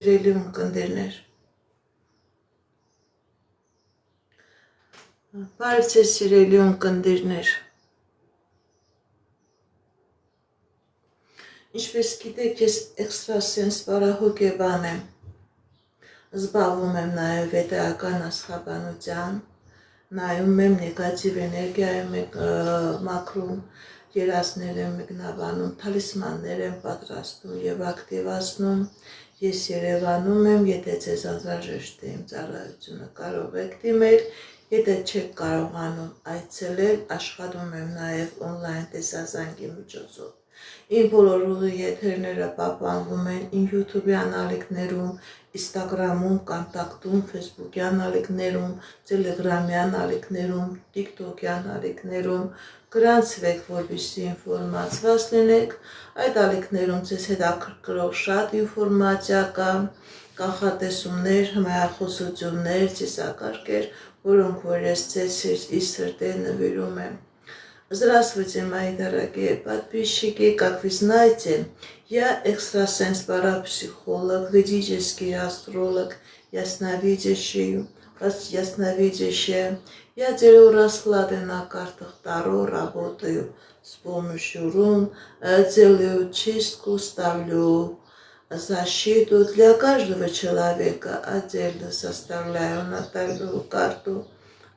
Սիրելի ունկնդիրներ, բարև ձեզ սիրելի ունկնդիրներ, ինչպես գիտեք, ես էքստրասենս բարահոգեբան եմ, զբաղվում եմ նաև վետարական աստղաբանության, նայում եմ նեգատիվ էներգիայում մաքրում, երազներ եմ մեկնաբանում, թալիսմաններ եմ պատրաստում և ակտիվացնում, ես Երևանում եմ, եթե ձեզ անհրաժեշտ է իմ ծառայությունը կարող եք դիմել, եթե չեք կարողանում այցելել, աշխատում եմ նաև օնլայն տեսազանգի միջոցով։ Իմ բոլոր ուղի եթերները պահպանվում են իմ YouTube-յան ալիքներում, Instagram-ում, Կոնտակտում, Facebook-յան ալիքներում, Telegram-յան ալիքներում, TikTok-յան ալիքներում, գրանցվեք, որպեսզի ինֆորմացված լինեք, այդ ալիքներում ձեզ հետաքրքրող շատ ինֆորմացիա կա, կանխատեսումներ, հմայախոսություններ, ծիսակարգեր, որոնք որ ես ձեզ սրտե նվիրում եմ։ Здравствуйте, мои дорогие подписчики, как вы знаете, я экстрасенс-парапсихолог, ведический астролог, ясновидящий, Я делаю расклады на картах Таро, работаю с помощью рун, делаю чистку, ставлю защиту. Для каждого человека отдельно составляю натальную карту,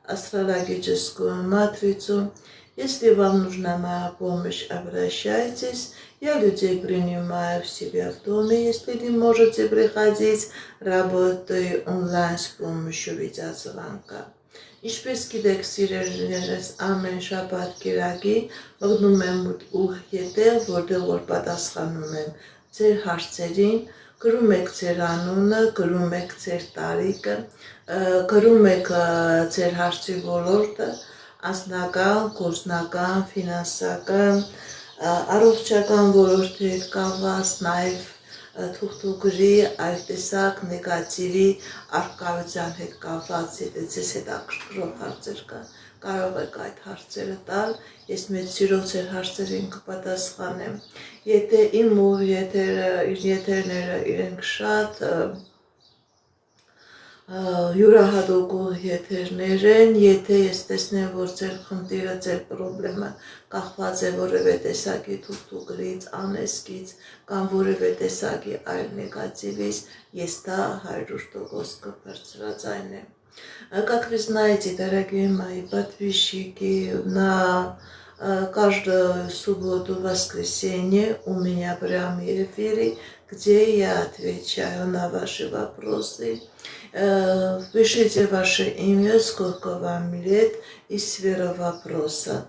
астрологическую матрицу. Если вам нужна моя помощь, обращайтесь. Я людей принимаю в себя в доме, если не можете приходить, работаю онлайн с помощью видеозвонка. Ինչպես գիտեք, սիրելիներս, ամեն շաբաթ կիրակի մգնում եմ ուղ ետեղ, որտեղ որ պատասխանում եմ ձեր հարցերին, գրում եք ձեր անունը, գրում եք ձեր տարիքը, գրում եք ձեր հարցի ոլորտը, անձնական, գործնական, ֆինանսական, առողջական ոլորտի հետ կապված, նաև թուղթուգրի, այլ տեսակ նեգատիվի առկայության հետ կապված, եթե ձեզ հետաքրքրող հարցեր կան, կարող եք այդ հարցերը տալ, ես մեծ սիրով ձեր հարցերին կպատասխանեմ։ Եթե իմ եթերները իրենք շատ յուրահատուկ եթերներ են, եթե ես տեսնեմ, որ ձեր խնդիրը, ձեր պրոբլեմը կախված է որևէ տեսակի թուղթուգրից, անեզքից կամ որևէ տեսակի այլ նեգատիվից, ես դա 100% կբարձրաձայնեմ։ Как вы знаете, дорогие мои подписчики, на каждую субботу-воскресенье у меня прямые эфиры, где я отвечаю на ваши вопросы. Пишите ваше имя, сколько вам лет и сфера вопроса.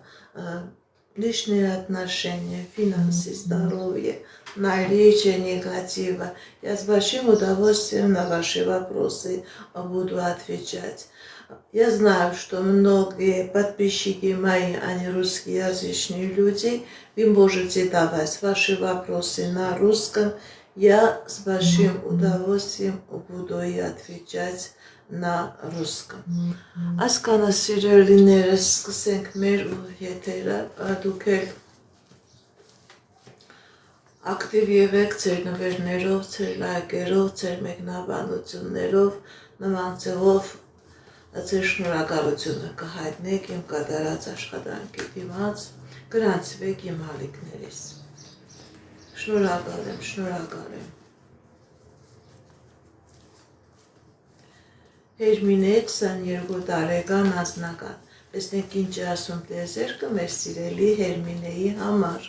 Личные отношения, финансы, здоровье, наличие негатива. Я с большим удовольствием на ваши вопросы буду отвечать. Я знаю, что многие подписчики мои, они русскоязычные люди. Вы можете давать ваши вопросы на русском. Я с большим удовольствием буду и отвечать на русском. Ասկանը սիրելիներս, սկսենք մեր եթերը, դուք էլ ակտիվ եղեք ձեր նվերներով, ձեր լայքերով, ձեր մեկնաբանություններով, նման ձևով ձեր շնորհակալությունը կհայտնեք իմ կատարած աշխատանքի դիմաց, գրանցվեք իմ ալիքներից։ Շնորհակալ եմ, շնորհակալ եմ։ Հերմինե 22 տարեկան անձնական։ Տեսնենք ինչ է ասում տիեզերքը մեր սիրելի Հերմինեի համար։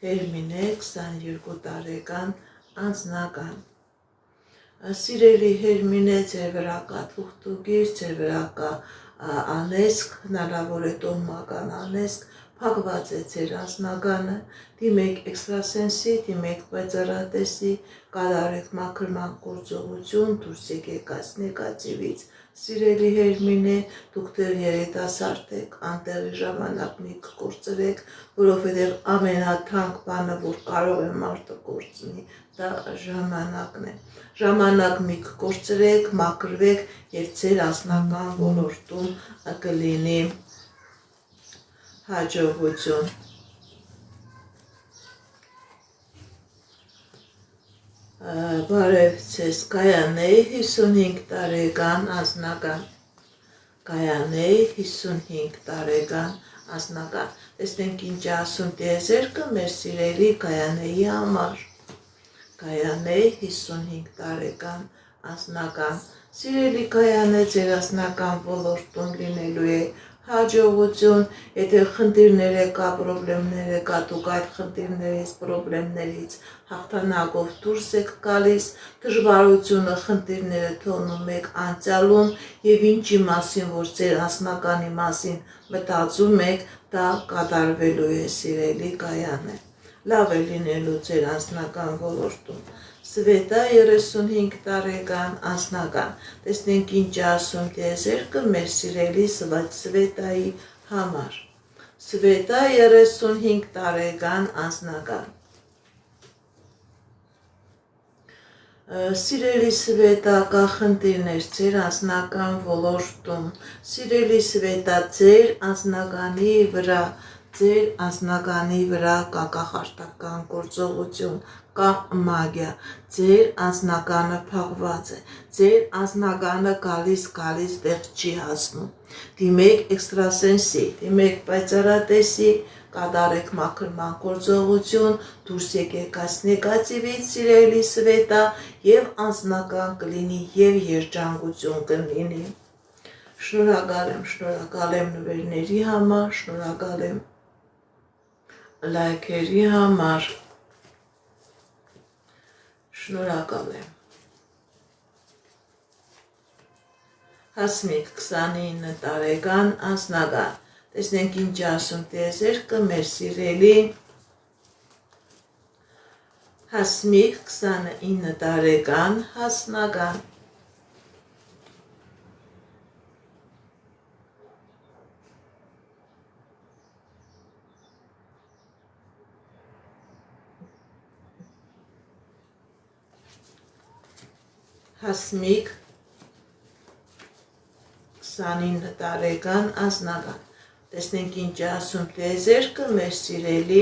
Հերմինե 22 տարեկան անձնական։ Սիրելի Հերմինե, ձեր վրա կա թուղթուգիր, ձեր վրա կա անեզք, հնարավոր է տոհմական անեզք, փակված է ձեր անձնականը, դիմեք էքստրասենսի, դիմեք պայծառատեսի, կատարեք մաքրման գործողություն, դուրս եկեք այս նեգատիվից։ Սիրելի Հերմինե, դուք դեռ երիտասարդ եք, անտեղի ժամանակ մի կկործրեք, որովհետև ամենաթանկ բանը, որ կարող է մարդը կորցնի, դա ժամանակն է։ Ժամանակ մի կկործրեք, մաքրվեք և ձեր անձնական ոլորտում կլինի հաջողություն։ Բարև ձեզ, Գայանե 55 տարեկան անձնական, Գայանե 55 տարեկան անձնական, տեսնենք ինչ ասում տիեզերքը մեր սիրելի Գայանեի համար, Գայանե 55 տարեկան անձնական, սիրելի Գայանե ձեր անձնական ոլորտում լինելու է հաջողություն, եթե խնդիրներ կա, պրոբլեմներ կա, դուք այդ խնդիրներից, պրոբլեմներից հաղթանակով դուրս եք գալիս, դժվարությունը, խնդիրները թողնում եք անցյալում եւ ինչի մասին, որ ձեր անձնականի մասին մտածում եք, դա կատարվելու է, սիրելի Գայանե։ Լավ է լինելու ձեր անձնական ոլորտում։ Սվետա 35 տարեկան անձնական, տեսնենք ինչ ասում տիեզերքը մեր սիրելի Սվետայի համար, Սվետա 35 տարեկան անձնական, սիրելի Սվետա կա խնդիրներ ձեր անձնական ոլորտում, սիրելի Սվետա ձեր անձնականի վրա կա կախարդական գործողություն, կա մագիա, ձեր անձնականը փակված է, ձեր անձնականը գալիս տեղ չի հասնում, դիմեք էքստրասենսի, դիմեք պայծառատեսի, կատարեք մաքրման գործողություն, դուրս եկեք այս նեգատիվից, սիրելի Սվետա, եւ անձնական կլինի եւ երջանկություն կլինի։ Շնորհակալ եմ նվերների համար, շնորհակալ եմ լայքերի համար, շնորհակալ եմ։ Հասմիկ 29 տարեկան անձնական, տեսնենք ինչ ասում տիեզերքը մեր սիրելի Հասմիկ 29 տարեկան հասնական, Հասմիկ 29 տարեկան անձնական, տեսնենք ինչ ասում տիեզերքը մեր սիրելի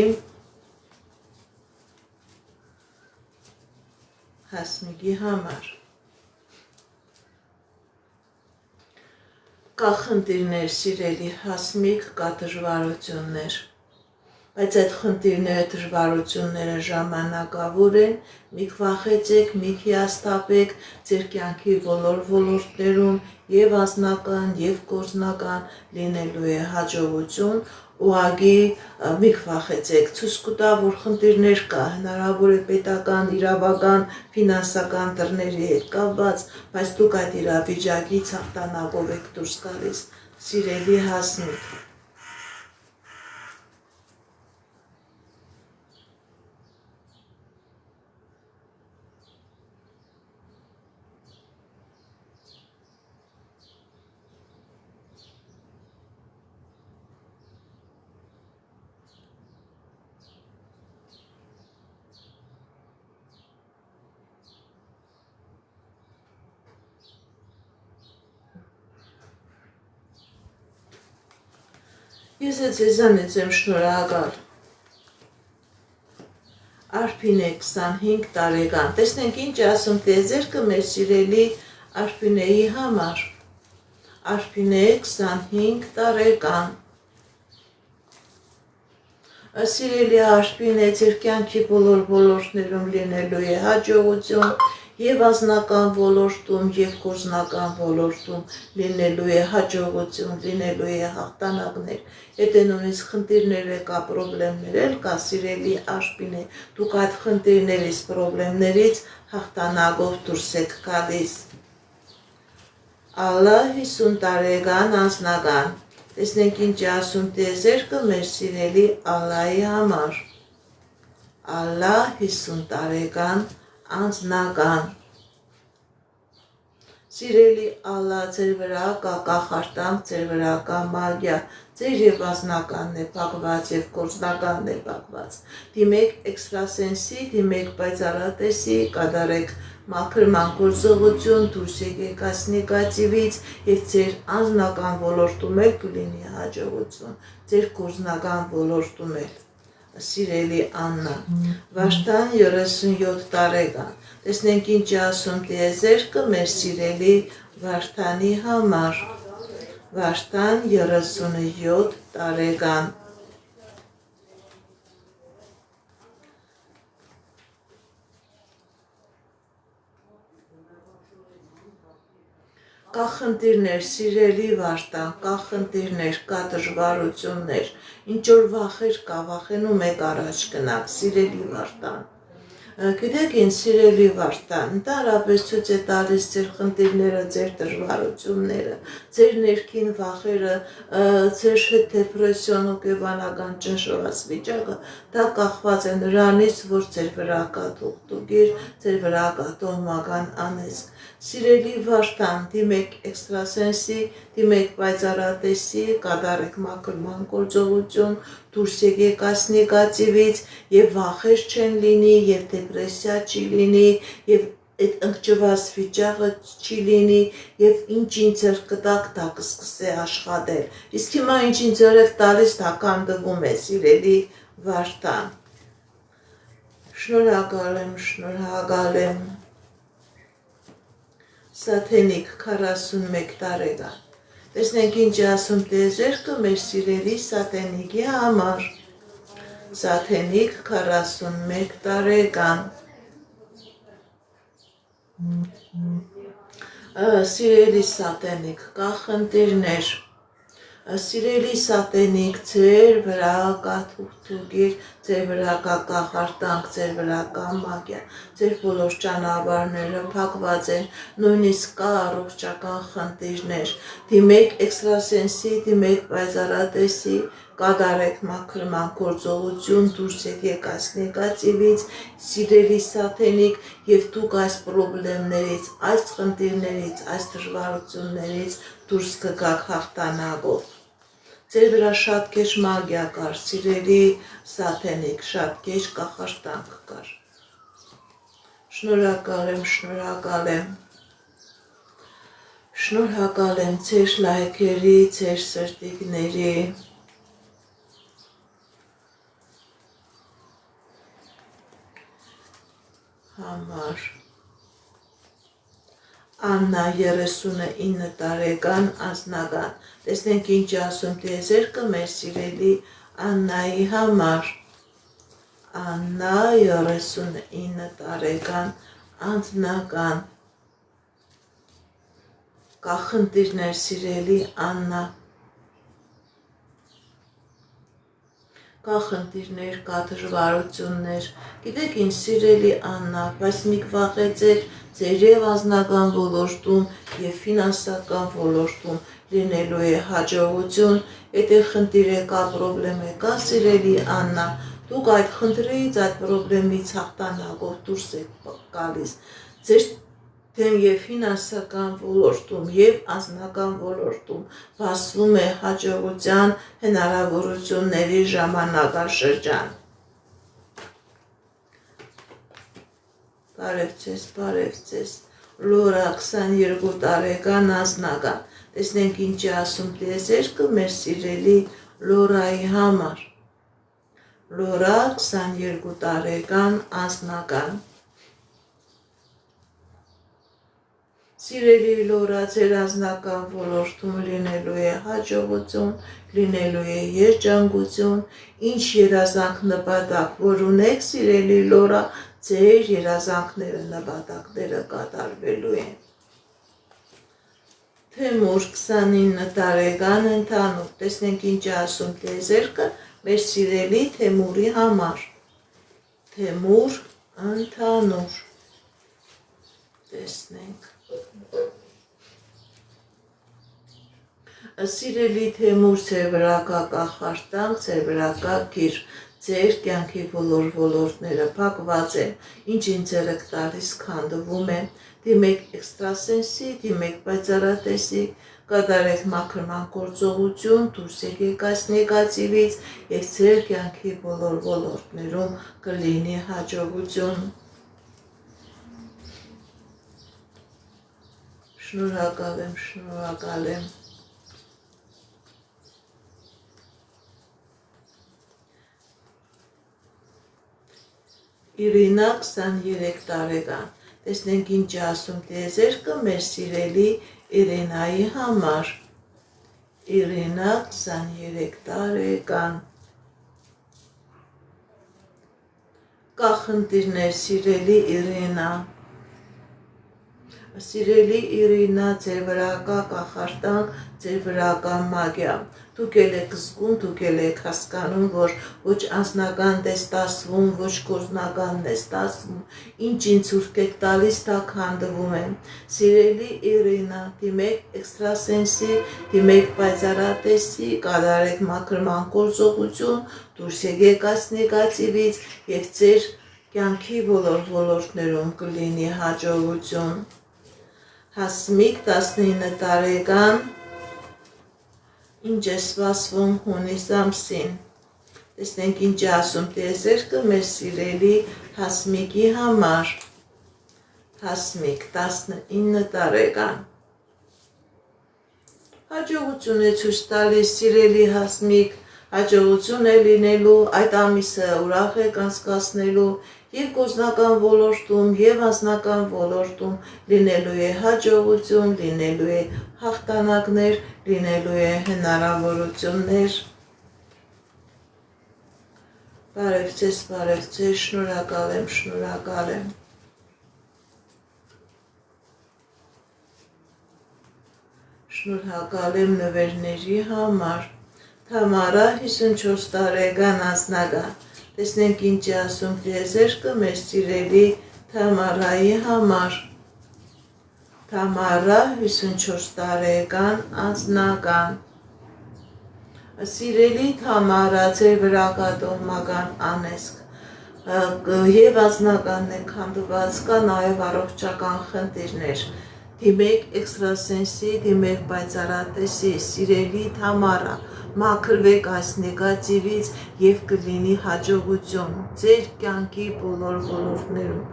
Հասմիկի համար։ Կա խնդիրներ, սիրելի Հասմիկ, կա դժվարություններ, բայց այդ խնդիրները, դժվարությունները ժամանակավոր են, մի վախեցեք, մի հիասթափեք ձեր կյանքի բոլոր ոլորտներում եւ անձնական եւ գործնական լինելու է հաջողություն, ուղղակի մի վախեցեք, ցույց կտա, որ խնդիրներ կա, հնարավոր է պետական, իրավական, ֆինանսական դռների հետ կապված, բայց դուք այդ իրավիճակից հաղթանակով եք դուրս գալիս, սիրելի Հասմիկ։ Ես ձեզանից եմ շնորհակալ։ Արփինե 25 տարեկան, տեսնենք ինչ ասում տիեզերքը մեր սիրելի Արփինեի համար, Արփինե 25 տարեկան, սիրելի Արփինե ձեր կյանքի բոլոր ոլորտներում լինելու է հաջողություն, եւ անձնական ոլորտում եւ գործնական ոլորտում լինելու է հաջողություն, լինելու է հաղթանակներ, եթե նույնիսկ խնդիրներ կա, պրոբլեմներ կա, սիրելի Արփինե, դուք այդ խնդիրներից, պրոբլեմներից հաղթանակով դուրս եք գալիս։ Ալլա 50 տարեկան անձնական, տեսնենք ինչ ասում տիեզերքը մեր սիրելի Ալլայի համար, Ալլա 50 տարեկան անձնական, սիրելի Ալլա, ձեր վրա կա կախարդանք, ձեր վրա կա մագիա, ձեր եւ անձնականն է փակված եւ գործնականն է փակված, դիմեք էքստրասենսի, դիմեք պայծառատեսի, կատարեք մաքրման գործողություն, դուրս եկեք այս նեգատիվից եւ ձեր անձնական ոլորտում էլ կլինի հաջողություն, ձեր գործնական ոլորտում էլ, սիրելի Աննա, Վարդան 37 տարեկան, տեսնենք ինչ ասում տիեզերքը մեր սիրելի Վարդանի համար, Վարդան 37 տարեկան, կա խնդիրներ, սիրելի Վարդան, կա խնդիրներ, կա դժվարություններ, ինչ որ վախեր կա, վախենում եք առաջ գնաք, սիրելի Վարդան, գիտեք ինձ սիրելի Վարդան, ընդհանրապես ցույց է տալիս ձեր խնդիրները, ձեր դժվարությունները, ձեր ներքին վախերը, ձեր հետ դեպրեսիոն հոգեբանական ճնշված վիճակը, դա կախված է նրանից, որ ձեր վրա կա թուղթուկիր, ձեր վրա կա տոհմական անեծք։ Սիրելի Վարդան, դիմեք էքստրասենսի, դիմեք պայծառատեսի, կատարեք մաքրման գործողություն, դուրս եկեք այս նեգատիվից եւ վախեր չեն լինի, եւ դեպրեսիա չի լինի, եւ այդ ընկճված վիճակը չի լինի, եւ ինչ ձեր կտակ դա կսկսե աշխատել։ Իսկ հիմա ինչ ձեր եք տալիս, դա կանդվում է, սիրելի Վարդան։ Շնորհակալ եմ։ Սաթենիկ 41 տարեկան, տեսնենք ինչ ասում տիեզերքը մեր սիրելի Սաթենիկի համար, Սաթենիկ 41 տարեկան, սիրելի Սաթենիկ, կա խնդիրներ, սիրելի Սաթենիկ, ձեր վրա կա թուղթուկիր, ձեր վրա կա կախարդանք, ձեր վրա կա մագիա, ձեր բոլոր ճանապարհները փակված են, նույնիսկ կա առողջական խնդիրներ, դիմեք էքստրասենսի, դիմեք պայծառատեսի, կատարեք մաքրման գործողություն, դուրս եկեք այս նեգատիվից, սիրելի Սաթենիկ, եւ դուք այս խնդիրներից, այս խնդիրներից, այս դժվարություններից դուրս կգաք հաղթանակով։ Ձեր վրա շատ քեջ մագիա կար, սիրելի Սաթենիկ, շատ քեջ կախարդանք կար։ Շնորհակալ եմ ձեր լայքերի, ձեր սրտիկների, համար։ Աննա 39 տարեկան, անձնական, տեսնենք ինչ ասում տիեզերքը մեր սիրելի Աննայի համար, Աննա 39 տարեկան, անձնական, կա խնդիրներ, սիրելի Աննա, կա խնդիրներ, կա դժվարություններ, գիտեք ինչ սիրելի Աննա, բայց մի վախեցեք ձեր եւ անձնական ոլորտում եւ ֆինանսական ոլորտում լինելու է հաջողություն, եթե խնդիր է կա, պրոբլեմ է կա, սիրելի Աննա, դուք այդ խնդրից, այդ պրոբլեմից հաղթանակով դուրս եք գալիս, ձեր դեմ եւ ֆինանսական ոլորտում եւ անձնական ոլորտում բացվում է հաջողության հնարավորությունների ժամանակաշրջան։ Բարև ձեզ, Լորա 22 տարեկան, անձնական, տեսնենք ինչ ասում տիեզերքը մեր սիրելի Լորայի համար, Լորա 22 տարեկան, անձնական, Սիրելի Լորա, ձեր անձնական ոլորտում լինելու է հաջողություն, լինելու է երջանկություն, ինչ երազանք նպատակ, որ ունեք, սիրելի Լորա, ձեր երազանքները, նպատակները կատարվելու են։ Թեմուր 29 տարեկան, ընդհանուր, տեսնենք ինչ ասում տիեզերքը մեր սիրելի Թեմուրի համար, Թեմուր, ընդհանուր, տեսնենք։ Սիրելի Թեմուր, ձեր վրա կա կախարդանք, ձեր վրա կա գիր, ձեր կյանքի բոլոր ոլորտները փակված են, ինչ ձեր եք տալիս քանդվում է, դիմեք էքստրասենսի, դիմեք պայծառատեսի, կատարեք մաքրման գործողություն, դուրս եկեք այս նեգատիվից եւ ձեր կյանքի բոլոր ոլորտներում կլինի հաջողություն։ Շնորհակալ եմ։ Իրինա 23 տարեկան։ Տեսնենք ինչ է ասում տիեզերքը մեր սիրելի Իրինայի համար։ Իրինա 23 տարեկան։ Կա խնդիրներ սիրելի Իրինա։ Սիրելի Իրինա, ձեր վրա կա կախարդանք, ձեր վրա կա մագիա։ Դուք եք զգում, դուք եք հասկանում, որ ոչ անձնական է ստացվում, ոչ գործնականն է ստացվում, ինչ ուրք եք տալիս, դա քանդվում է։ Սիրելի Իրինա, դիմեք էքստրասենսի, դիմեք պայծառատեսի, կատարեք մաքրման գործողություն, դուրս եկեք այս նեգատիվից եւ ձեր կյանքի բոլոր ոլորտներում կլինի հաջողություն։ Հասմիկ 19 տարեկան, ինչ է սպասվում հունիս ամսին։ Տեսնենք ինչ է ասում տիեզերքը մեր սիրելի Հասմիկի համար։ Հասմիկ 19 տարեկան։ Հաջողություն է ցույց տալիս սիրելի Հասմիկ, հաջողություն է լինելու, այդ ամիսը ուրախ եք անցկացնելու եւ գործնական ոլորտում եւ անձնական ոլորտում լինելու է հաջողություն, լինելու է հաղթանակներ, լինելու է հնարավորություններ։ Բարև ձեզ, շնորհակալ եմ, շնորհակալ եմ։ Շնորհակալ եմ նվերների համար։ Թամարա 54 տարեկան անձնական։ Տեսնենք ինչ է ասում տիեզերքը մեր սիրելի Թամարայի համար։ Թամարա 54 տարեկան անձնական։ Սիրելի Թամարա, ձեր վրա կա տոհմական անեծք եւ անձնականն է քանդված, կա նաեւ առողջական խնդիրներ։ Դիմեք էքստրասենսի, դիմեք պայծառատեսի, սիրելի Թամարա, մաքրվեք այս նեգատիվից եւ կլինի հաջողություն ձեր կյանքի բոլոր ոլորտներում։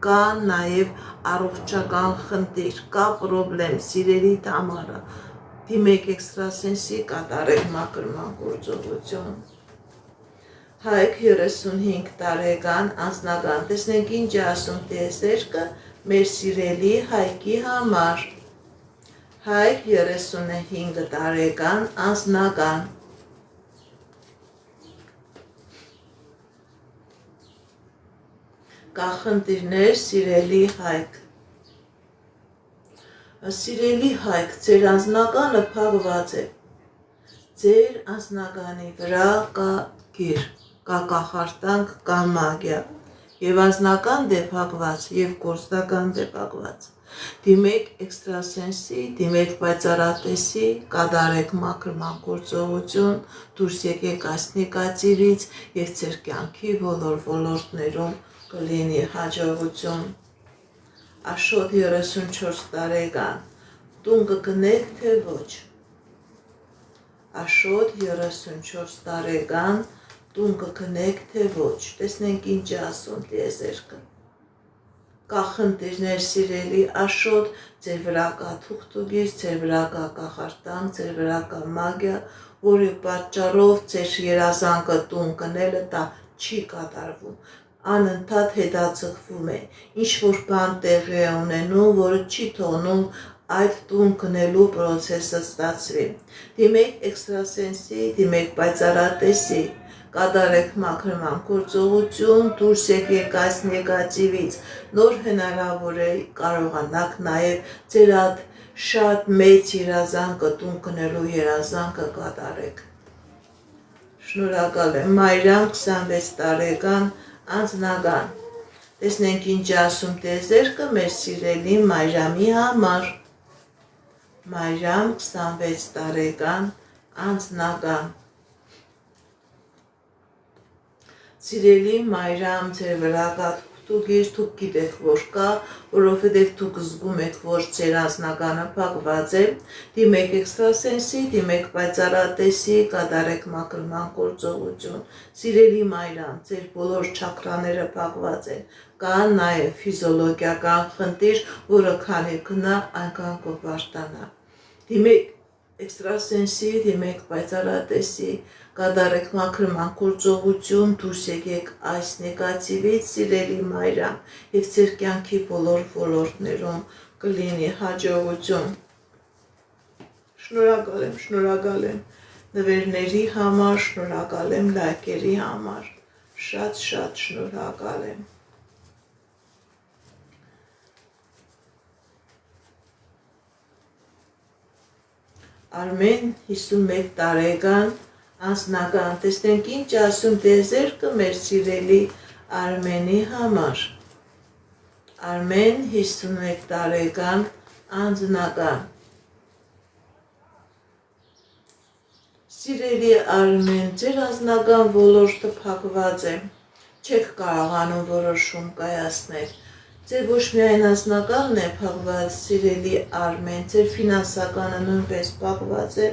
Կա նաեւ առողջական խնդիր, կա պրոբլեմ, սիրելի Թամարա, դիմեք էքստրասենսի, կատարեք մաքրման գործողություն։ Հայք 35 տարեկան անձնական, տեսնենք ինչ է ասում տիեզերքը մեր սիրելի Հայկի համար։ Հայք 35 տարեկան անձնական։ Կա խնդիրներ սիրելի Հայկ։ Սիրելի Հայկ, ձեր անձնականը փակված է։ Ձեր անձնականի վրա կա գիր, կա կախարդանք, կա մագիա։ Եվ անձնական դեպակված, եւ գործնական դեպակված։ Դիմեք էքստրասենսի, դիմեք պայծառատեսի, կատարեք մաքրման գործողություն, դուրս եկեք այս նեգատիվից եւ ձեր կյանքի բոլոր ոլորտներում կլինի հաջողություն։ Աշոտ 34 տարեկան, տուն կգնեք թե ոչ։ Աշոտ 34 տարեկան, տուն կգնեք թե ոչ։ Տեսնենք ինչ է ասում տիեզերքը։ Կա խնդիրներ սիրելի Աշոտ, ձեր վրա կա թուղթուգիր, ձեր վրա կա կախարդանք, ձեր վրա կա մագիա, որի պատճառով ձեր երազանքը տուն գնելը դա չի կատարվում։ Անընդհատ հետաձգվում է, ինչ որ բան տեղի է ունենում, որը չի թողնում այդ տուն գնելու process-ը ստացվի։ Դիմեք էքստրասենսի, դիմեք պայծառատեսի, կատարեք մաքրման գործողություն, դուրս եկեք այս նեգատիվից, նոր հնարավոր է կարողանաք նաև ձեր այդ շատ մեծ երազանքը, տուն գնելու երազանքը կատարեք։ Շնորհակալ եմ, Մայրամ 26 տարեկան անձնական։ Տեսնենք ինչ ասում տիեզերքը մեր սիրելի Մայրամի համար։ Մայրամ 26 տարեկան անձնական։ Սիրելի Մայրամ, ձեր վրա կա թուղթուգիր, դուք գիտեք որ կա, որովհետև դուք զգում եք, որ ձեր անձնականը փակված է, դիմեք էքստրասենսի, դիմեք պայծառատեսի, կատարեք մաքրման գործողություն։ Սիրելի Մայրամ, ձեր բոլոր չակրաները փակված են, կա նաև ֆիզիոլոգիական խնդիր, որը քանի գնա այնքան կբարտանա։ Դիմեք էքստրասենսի, դիմեք պայծառատեսի, կատարեք մաքրման գործողություն, դուրս եկեք այս նեգատիվից, սիրելի մայրամ, եւ ձեր կյանքի բոլոր ոլորտներում կլինի հաջողություն։ Շնորհակալ եմ նվերների համար, շնորհակալ եմ լայքերի համար, շատ շնորհակալ եմ։ Արմեն 51 տարեկան անձնական, տեսնենք ինչ ասում դեզերքը մեր սիրելի Արմենի համար։ Արմեն 51 տարեկան անձնական։ Սիրելի Արմեն, ձեր անձնական ոլորտը փակված է, չեք կարողանում որոշում կայացնել։ Ձեր ոչ միայն անձնականն է փակված, սիրելի Արմեն, ձեր ֆինանսականը նույնպես փակված է,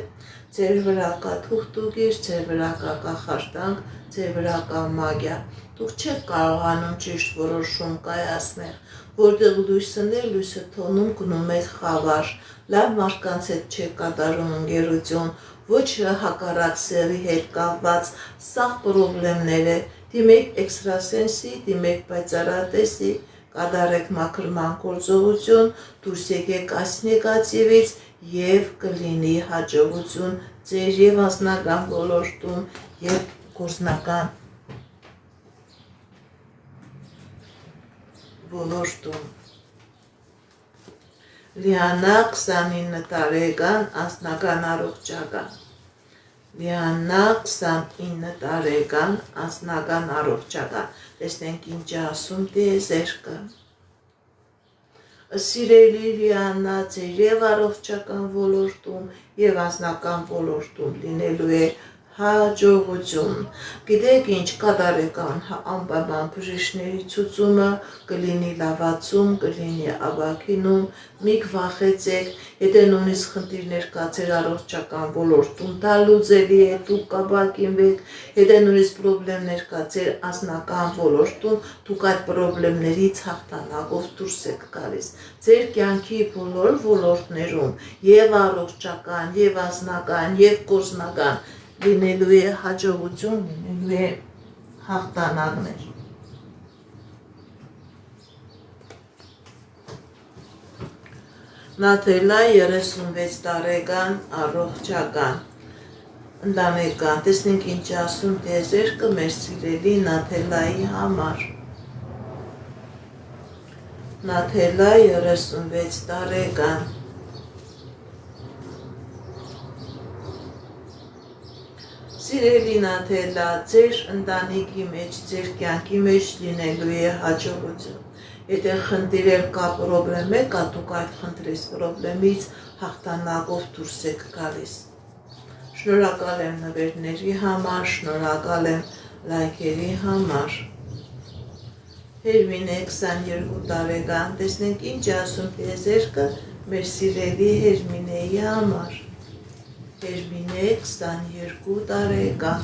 ձեր վրա կա թուղթուկիր, ձեր վրա կա կախարդանք, ձեր վրա կա մագիա։ Դուք չեք կարողանում ճիշտ որոշում կայացնել, որտեղ լույսն է, լույսը թոնում գնում եք խավար, լավ մարդկանց հետ չեք կատարում ընկերություն, ոչ հակառակ սերի հետ կապված սաղ պրոբլեմներ է, դիմեք էքստրասենսի, դիմեք պայծառատեսի, կատարեք մաքրման գործողություն, դուրս եկեք այս նեգատիվից եւ կլինի հաջողություն ձեր եւ անձնական ոլորտում եւ գործնական ոլորտում։ Լիանա 29 տարեկան անձնական առողջական։ Լիանա 29 տարեկան անձնական առողջական։ Տեսնենք ինչ ասում դեզերքը։ Սիրելի Լիանա, ձեր եւ առողջական ոլորտում եւ անձնական ոլորտում լինելու է հաջողություն։ Գիտեք ինչ կատարեք անպայման բժիշկների ցուցումը, կլինի լավացում, կլինի աբակինում, մի վախեցեք, եթե նույնիսկ խնդիրներ կա ձեր առողջական ոլորտում, դա լուծելի է, դուք կաբակինվեք, եթե նույնիսկ պրոբլեմներ կա ձեր անձնական ոլորտում, դուք այդ պրոբլեմներից հաղթանակով դուրս եք գալիս։ Ձեր կյանքի բոլոր ոլորտներում եւ առողջական, եւ անձնական, եւ գործնական լինելու է հաջողություն, լինելու է հաղթանակներ։ Նաթելա 36 տարեկան առողջական ընտանեկան, տեսնենք ինչ ասում դեզերքը մեր սիրելի Նաթելայի համար։ Նաթելա 36 տարեկան Սիրելի Նաթելա, ձեր ընտանիքի մեջ, ձեր կյանքի մեջ լինելու է հաջողություն։ Եթե խնդիրել կա պրոբլեմ է, կա դուք այդ խնդրից պրոբլեմից հաղթանակով դուրս եք գալիս։ Շնորհակալ եմ նվերների համար, շնորհակալ եմ լայքերի համար։ Հերմինե 22 տարեկան, տեսնենք ինչ ասում դեզերքը մեր սիրելի Հերմինեի համար։ Հերմինե 22 տարեկան։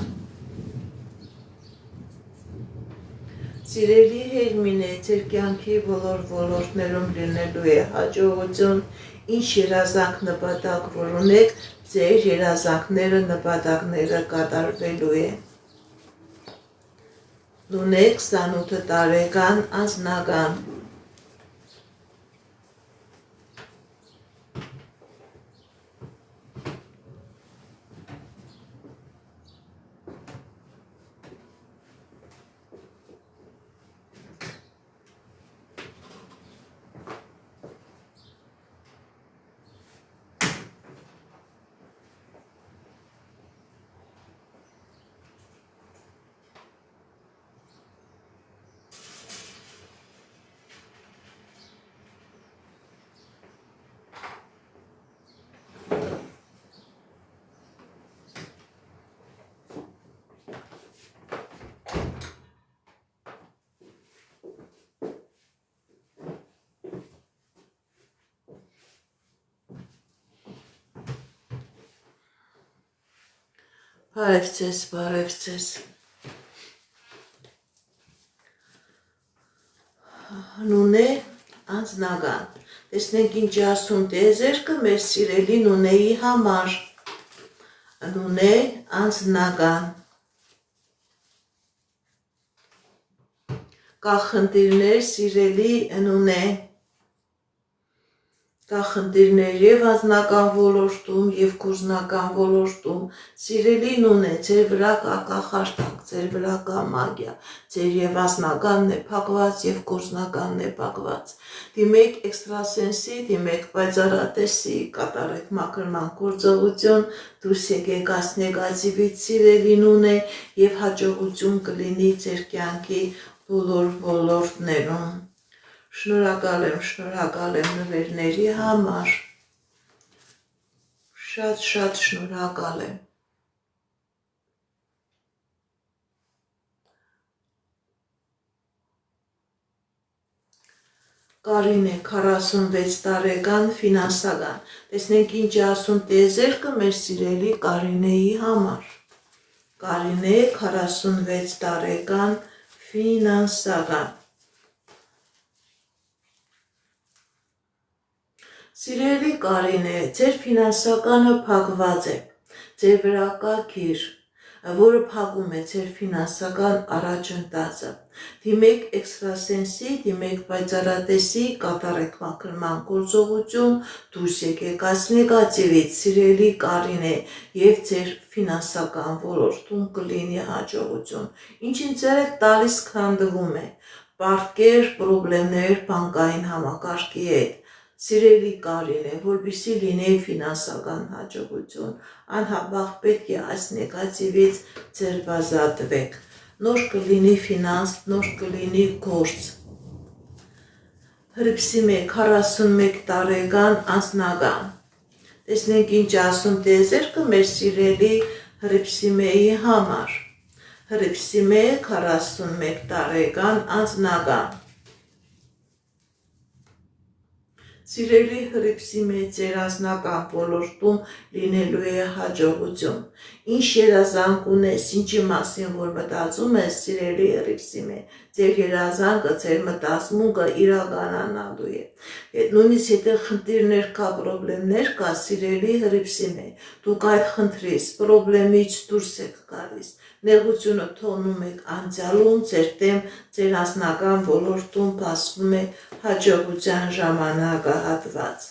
Սիրելի Հերմինե, ձեր կյանքի բոլոր ոլորտներում լինելու է հաջողություն, ինչ երազանք նպատակ որ ունեք, ձեր երազանքները նպատակները կատարվելու է։ Նունե 28 տարեկան անձնական։ Բարև ձեզ։ Նունե անձնական, տեսնենք ինչ ասում դեզերքը մեր սիրելի Նունեի համար։ Ընունե անձնական կա խնդիրներ սիրելի ընունե կա խնդիրներ եւ անձնական ոլորտում եւ գործնական ոլորտում սիրելի նունե ձեր վրա կա կախարդանք ձեր վրա կա մագիա ձեր եւ անձնականն է փակված եւ գործնականն է փակված դիմեք էքստրասենսի դիմեք պայծառատեսի կատարեք մաքրման գործողություն դուրս եկեք այս նեգատիվից սիրելի նունե եւ հաջողություն կլինի ձեր կյանքի բոլոր ոլորտներում Շնորհակալ եմ նվերների համար, շատ շնորհակալ եմ։ Կարինե 46 տարեկան ֆինանսական, տեսնենք ինչ է ասում տիեզերքը մեր սիրելի Կարինեի համար։ Կարինե 46 տարեկան ֆինանսական Սիրելի Կարինե, ձեր ֆինանսականը փակված է, ձեր վրա կա գիր, որը փակում է ձեր ֆինանսական առաջընթացը։ Դիմեք էքստրասենսի, դիմեք պայծառատեսի, կատարեք մաքրման գործողություն, դուրս եկեք այս նեգատիվից, սիրելի Կարինե, եւ ձեր ֆինանսական ոլորտում կլինի հաջողություն։ Ինչին ձեր տալիս քանդվում է, պարտքեր, պրոբլեմներ բանկային համակարգի հետ։ Սիրելի Կարինե, որպեսզի լինի ֆինանսական հաջողություն, անհապաղ պետք է այս նեգատիվից ձերբազատվեք։ Նոր կլինի ֆինանս, նոր կլինի գործ։ Հրիփսիմե 41 տարեկան անձնական։ Տեսնենք ինչ ասում տիեզերքը մեր սիրելի Հրիփսիմեի համար։ Հրիփսիմե 41 տարեկան անձնական։ Սիրելի Հրիփսիմե ձեր անձնական ոլորտում լինելու է հաջողություն։ Ինչ երազանք ունես, ինչի մասին որ մտածում ես, սիրելի Հրիփսիմե, ձեր երազանքը, ձեր մտածմունքը իրականանալու է։ Նույնիսկ եթե խնդիրներ կա, պրոբլեմներ կա, սիրելի Հրիփսիմե, դուք այդ խնդրից, պրոբլեմից դուրս եք գալիս։ Նեղությունը թողնում եք անցյալում, ձեր դեմ, ձեր անձնական ոլորտում բացվում է հաջողության ժամանակահատված։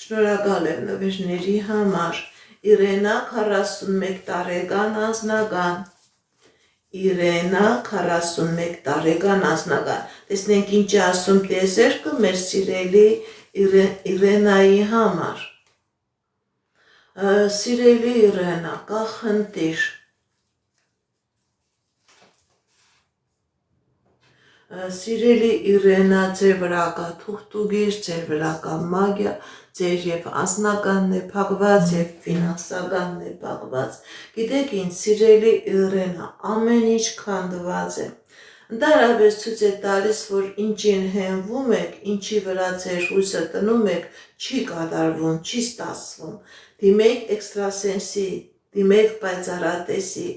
Շնորհակալ եմ նվերների համար։ Իրենա 41 տարեկան անձնական։ Իրենա 41 տարեկան անձնական։ Տեսնենք ինչ է ասում տիեզերքը մեր սիրելի Իրենայի համար։ Սիրելի Իրենա, կա խնդիր։ Սիրելի Իրենա, ձեր վրա կա թուղթուգիր, ձեր վրա կա մագիա, ձեր եւ անձնականն է փակված եւ ֆինանսականն է փակված։ Գիտեք ինչ, սիրելի Իրենա, ամեն ինչ քանդված է։ Ընդհանրապես ցույց է տալիս, որ ինչին հենվում եք, ինչի վրա ձեր հույսը տնում եք, չի կատարվում, չի ստացվում։ Դիմեք էքստրասենսի, դիմեք պայծառատեսի,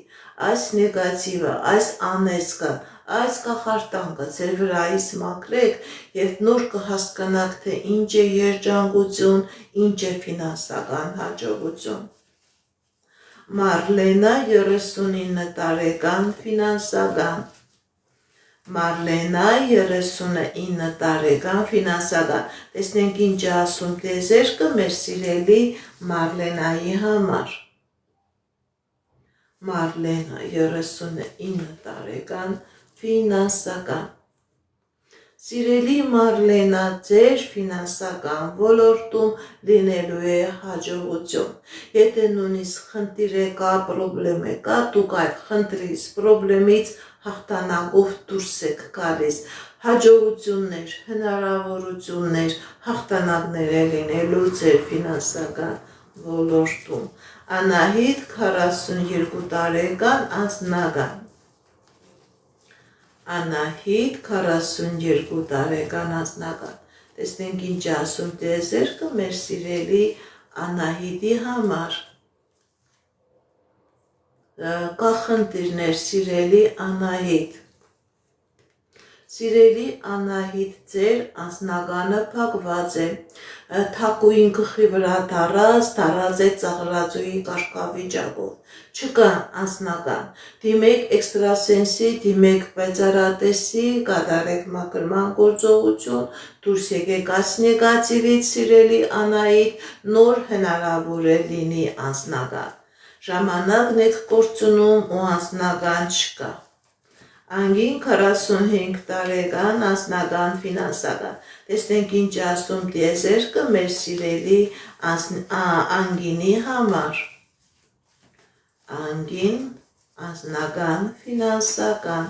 այս նեգատիվը, այս անեծքը, այս կախարդանքը ձեր վրայից մաքրեք եւ նոր կհասկանաք, թե ինչ է երջանկություն, ինչ է ֆինանսական հաջողություն։ Մարլենա 39 տարեկան ֆինանսական։ Մարլենա 39 տարեկան ֆինանսական։ Տեսնենք ինչ է ասում տիեզերքը մեր սիրելի Մարլենայի համար։ Մարլենա 39 տարեկան ֆինանսական։ Սիրելի Մարլենա, ձեր ֆինանսական ոլորտում լինելու է հաջողություն։ Եթե նույնիսկ խնդիր է կա, պրոբլեմ է կա, դուք այդ խնդրից, պրոբլեմից հաղթանակով դուրս եք գալիս։ Հաջողություններ, հնարավորություններ, հաղթանակներ է լինելու ձեր ֆինանսական ոլորտում։ Անահիտ 42 տարեկան անձնական։ Անահիտ 42 տարեկան անձնական։ Տեսնենք ինչ ասում տիեզերքը մեր սիրելի Անահիտի համար։ Կա խնդիրներ, սիրելի Անահիտ։ Սիրելի Անահիտ, ձեր անձնականը փակված է, թակուին գլխի վրա դարած է ծաղրածուի կարգավիճակով, չկա անձնական, դիմեք էքստրասենսի, դիմեք պայծառատեսի, կատարեք մաքրման գործողություն, դուրս եկեք այս նեգատիվից, սիրելի Անահիտ, նոր հնարավոր է լինի անձնական, ժամանակն եք կորցնում ու անձնական չկա։ Անգին 45 տարեկան անձնական ֆինանսական։ Տեսնենք ինչ ասում տիեզերքը մեր սիրելի անգինի համար։ Անգին, անձնական ֆինանսական։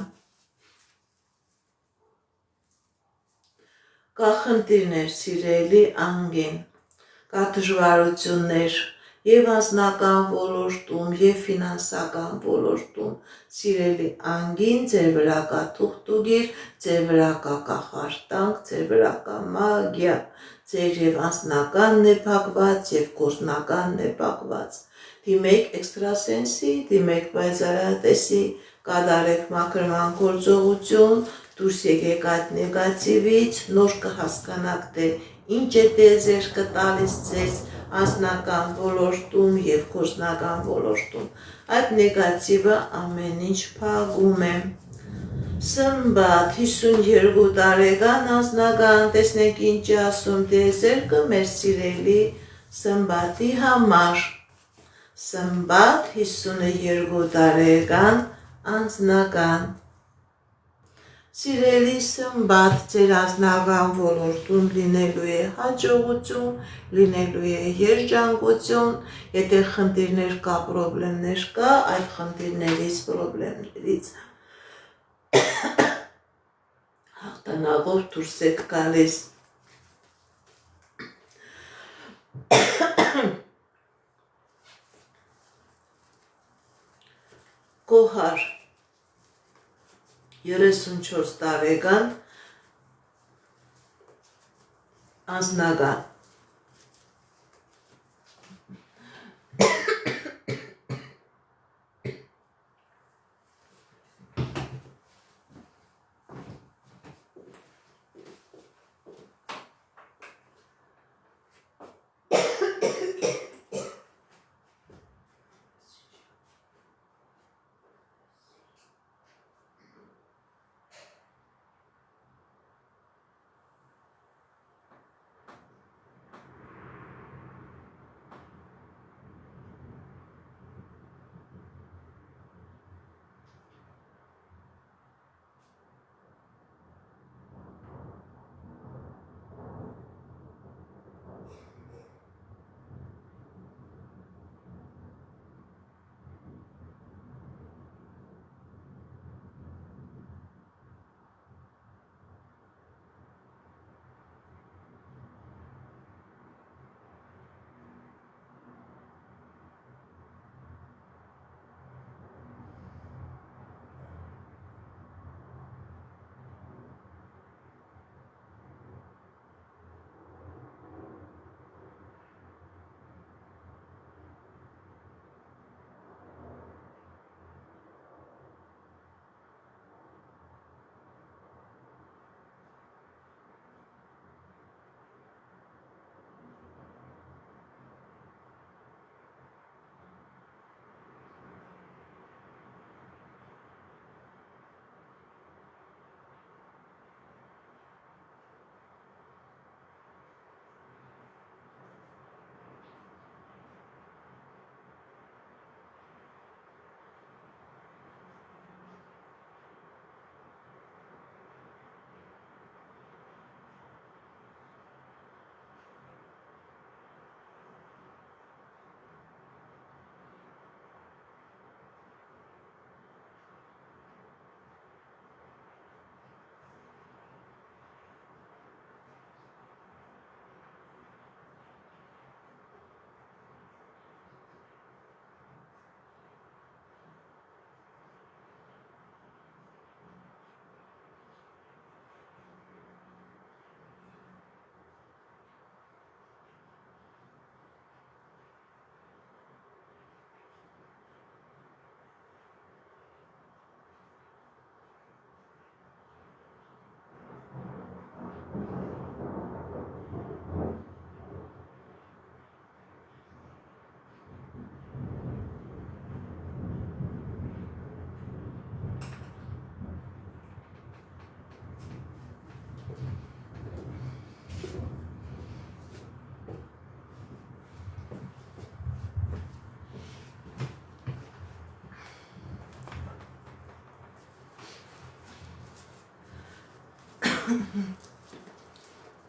Կա խնդիրներ, սիրելի անգին, կա դժվարություններ և անձնական ոլորտում, և ֆինանսական ոլորտում, սիրելի անգին, ձեր վրա կա թուղթուգիր, ձեր վրա կա կախարդանք, ձեր վրա կա մագիա, ձեր և անձնականն է փակված, և գործնականն է փակված, դիմեք էքստրասենսի, դիմեք պայծառատեսի, կատարեք մաքրման գործողություն, դուրս եկեք այդ նեգատիվից, նոր կհասկանաք, թե ինչ է տիեզերքը տալիս ձեզ անձնական ոլորտում և գործնական ոլորտում, այդ նեգատիվը ամեն ինչ փակում է։ Սմբատ 52 տարեկան անձնական, տեսնենք ինչ է ասում տիեզերքը մեր սիրելի Սմբատի համար։ Սմբատ 52 տարեկան անձնական։ Սիրելի Սմբատ, ձեր անձնական ոլորտում լինելու է հաջողություն, լինելու է երջանկություն, եթե խնդիրներ կա, պրոբլեմներ կա, այդ խնդիրներից, պրոբլեմներից հաղթանակով դուրս եք գալիս։ Կոհար 34 տարեկան անձնական։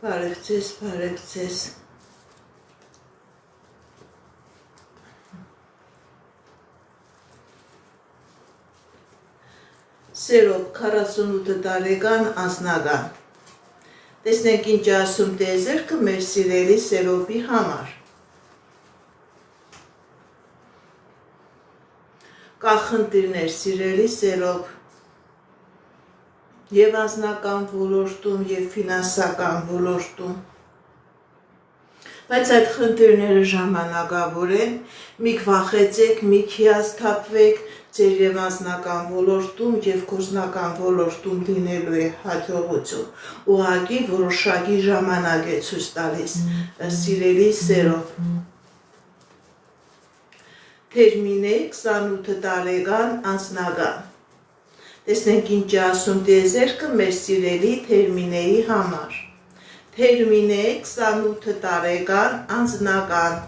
Բարևձեզ Սերով 48 տարեկան անձնական Տեսնենք ինչ ասում տիեզերքը մեր սիրելի Սերովի համար Կա խնդիրներ սիրելի Սերով Եվ անձնական ոլորտում, և ֆինանսական ոլորտում Բայց այդ խնդիրները ժամանակավոր են, մի վախեցեք, մի հիասթափվեք ձեր և անձնական ոլորտում և գործնական ոլորտում լինելու է հաջողություն, ուղղակի որոշակի ժամանակ է ցույց տալիս սիրելի Սերով Թերմին է 28 տարեկան անձնական Տեսնենք ինչ ասում տիեզերքը մեր սիրելի Թերմինեի համար Թերմին է 28 տարեկան անձնական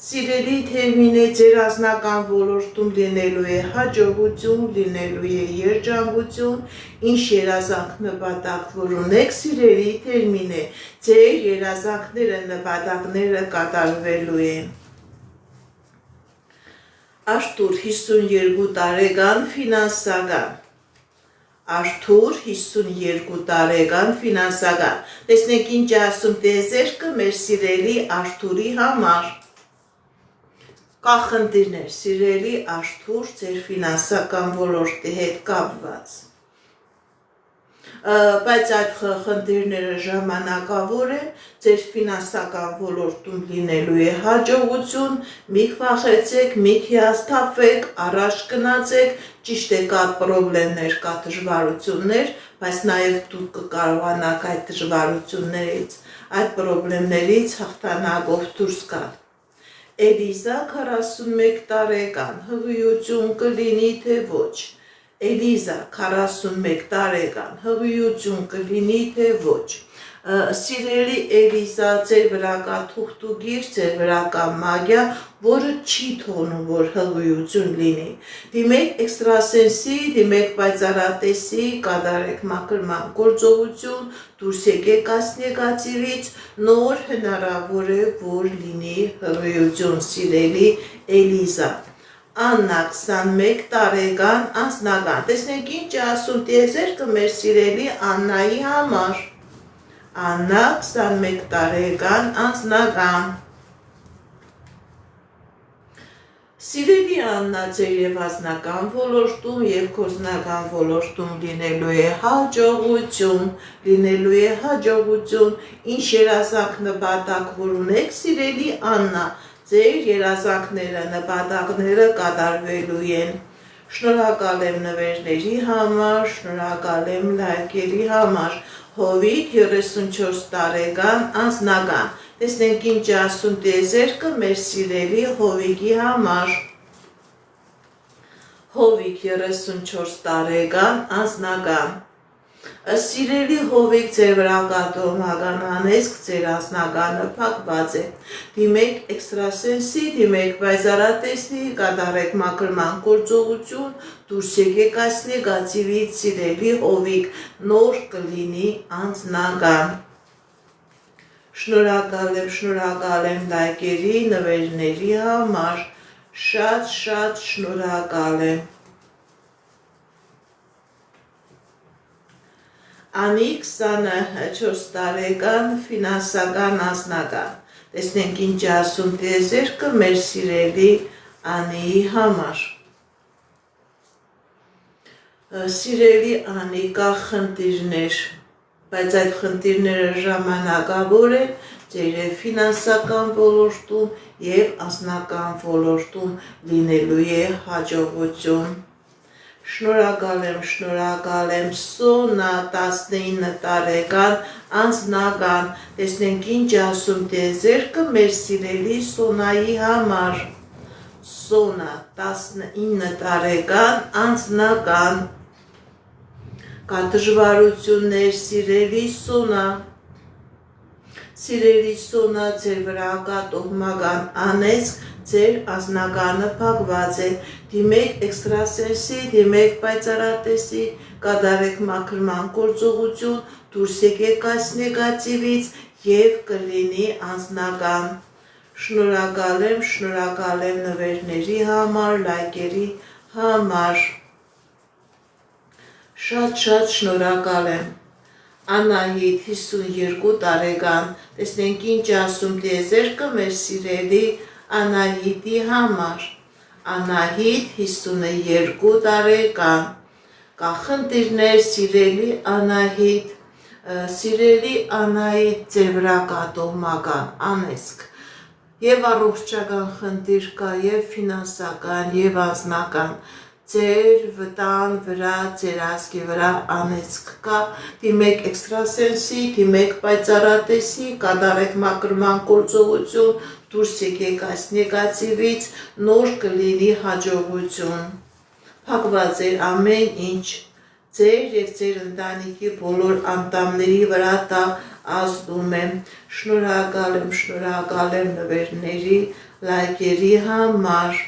Սիրելի Թերմին է ձեր անձնական ոլորտում լինելու է հաջողություն, լինելու է երջանկություն, ինչ երազանք նպատակ որ ունեք սիրելի Թերմին է, ձեր երազանքները նպատակները կատարվելու են Արթուր 52 տարեկան ֆինանսական Արթուր 52 տարեկան ֆինանսական Տեսնենք ինչ ասում տիեզերքը մեր սիրելի Արթուրի համար Կա խնդիրներ սիրելի Արթուր ձեր ֆինանսական ոլորտի հետ կապված Բայց այդ խնդիրները ժամանակավոր են, ձեր ֆինանսական ոլորտում լինելու է հաջողություն, մի վախեցեք, մի հիասթափվեք, առաջ գնացեք, ճիշտ է կա պրոբլեմներ, կա դժվարություններ, բայց նաև դուք կկարողանաք այդ դժվարություններից, այդ պրոբլեմներից հաղթանակով դուրս գալ Էլիզա 41 տարեկան, հղիություն կլինի թե ոչ Էլիզա 41 տարեկան, հղիություն կլինի թե ոչ Սիրելի Էլիզա, ձեր վրա կա թուղթուգիր, ձեր վրա կա մագիա, որը չի թողնում, որ հղիություն լինի Դիմեք էքստրասենսի, դիմեք պայծառատեսի, կատարեք մաքրման գործողություն, դուրս եկեք այս նեգատիվից, նոր հնարավոր է, որ լինի հղիություն, սիրելի Էլիզա Աննա 21 տարեկան անձնական Տեսնենք ինչ ասում տիեզերքը մեր սիրելի Աննայի համար Աննա 21 տարեկան անձնական Սիրելի Աննա ձեր և անձնական ոլորտում և գործնական ոլորտում լինելու է հաջողություն, ինչ երազանք նպատակ որ ունեք սիրելի Աննա Ձեր երազանքները, նպատակները կատարվելու են Շնորհակալ եմ նվերների համար, շնորհակալ եմ լայքերի համար Հովիկ 34 տարեկան անձնական Տեսնենք ինչ ասում տիեզերքը մեր սիրելի Հովիկի համար Հովիկ 34 տարեկան անձնական Սիրելի Հովիկ ձեր վրա կա տոհմական անեծք, ձեր անձնականը փակված է Դիմեք էքստրասենսի, դիմեք պայծառատեսի, կատարեք մաքրման գործողություն, դուրս եկեք այս նեգատիվից սիրելի Հովիկ, նոր կլինի անձնական Շնորհակալ եմ լայքերի, նվերների համար, շատ շնորհակալ եմ Անի 24 տարեկան ֆինանսական անձնական Տեսնենք ինչ ասում տիեզերքը մեր սիրելի Անիի համար Սիրելի Անի կա խնդիրներ, բայց այդ խնդիրները ժամանակավոր են ձեր ֆինանսական ոլորտում և անձնական ոլորտում լինելու է հաջողություն Շնորհակալ եմ Սոնա 19 տարեկան անձնական Տեսնենք ինչ ասում տիեզերքը մեր սիրելի Սոնայի համար Սոնա 19 տարեկան անձնական Կա դժվարություններ սիրելի Սոնա Սիրելի Սոնա, ձեր վրա կա տոհմական անեծք, ձեր անձնականը փակված է, դիմեք էքստրասենսի, դիմեք պայծառատեսի, կատարեք մաքրման գործողություն, դուրս եկեք այս նեգատիվից եւ կլինի անձնական։ Շնորհակալ եմ նվերների համար, լայքերի համար։ Շատ շնորհակալ եմ։ Անահիտ 52 տարեկան, տեսնենք ինչ ասում տիեզերքը մեր սիրելի Անահիտի համար։ Անահիտ 52 տարեկան, կա խնդիրներ սիրելի Անահիտ, ձեր վրա կա տոհմական անեծք, եւ առողջական խնդիր կա, եւ ֆինանսական, եւ անձնական, ձեր վտան վրա, ձեր ազգի վրա անեծք կա, դիմեք էքստրասենսի, դիմեք պայծառատեսի, կատարեք մաքրման գործողություն, դուրս եկեք այս նեգատիվից, նոր կլինի հաջողություն, փակված է ամեն ինչ, ձեր եւ ձեր ընտանիքի բոլոր անդամների վրա դա ազդում է։ Շնորհակալ եմ նվերների, լայքերի համար,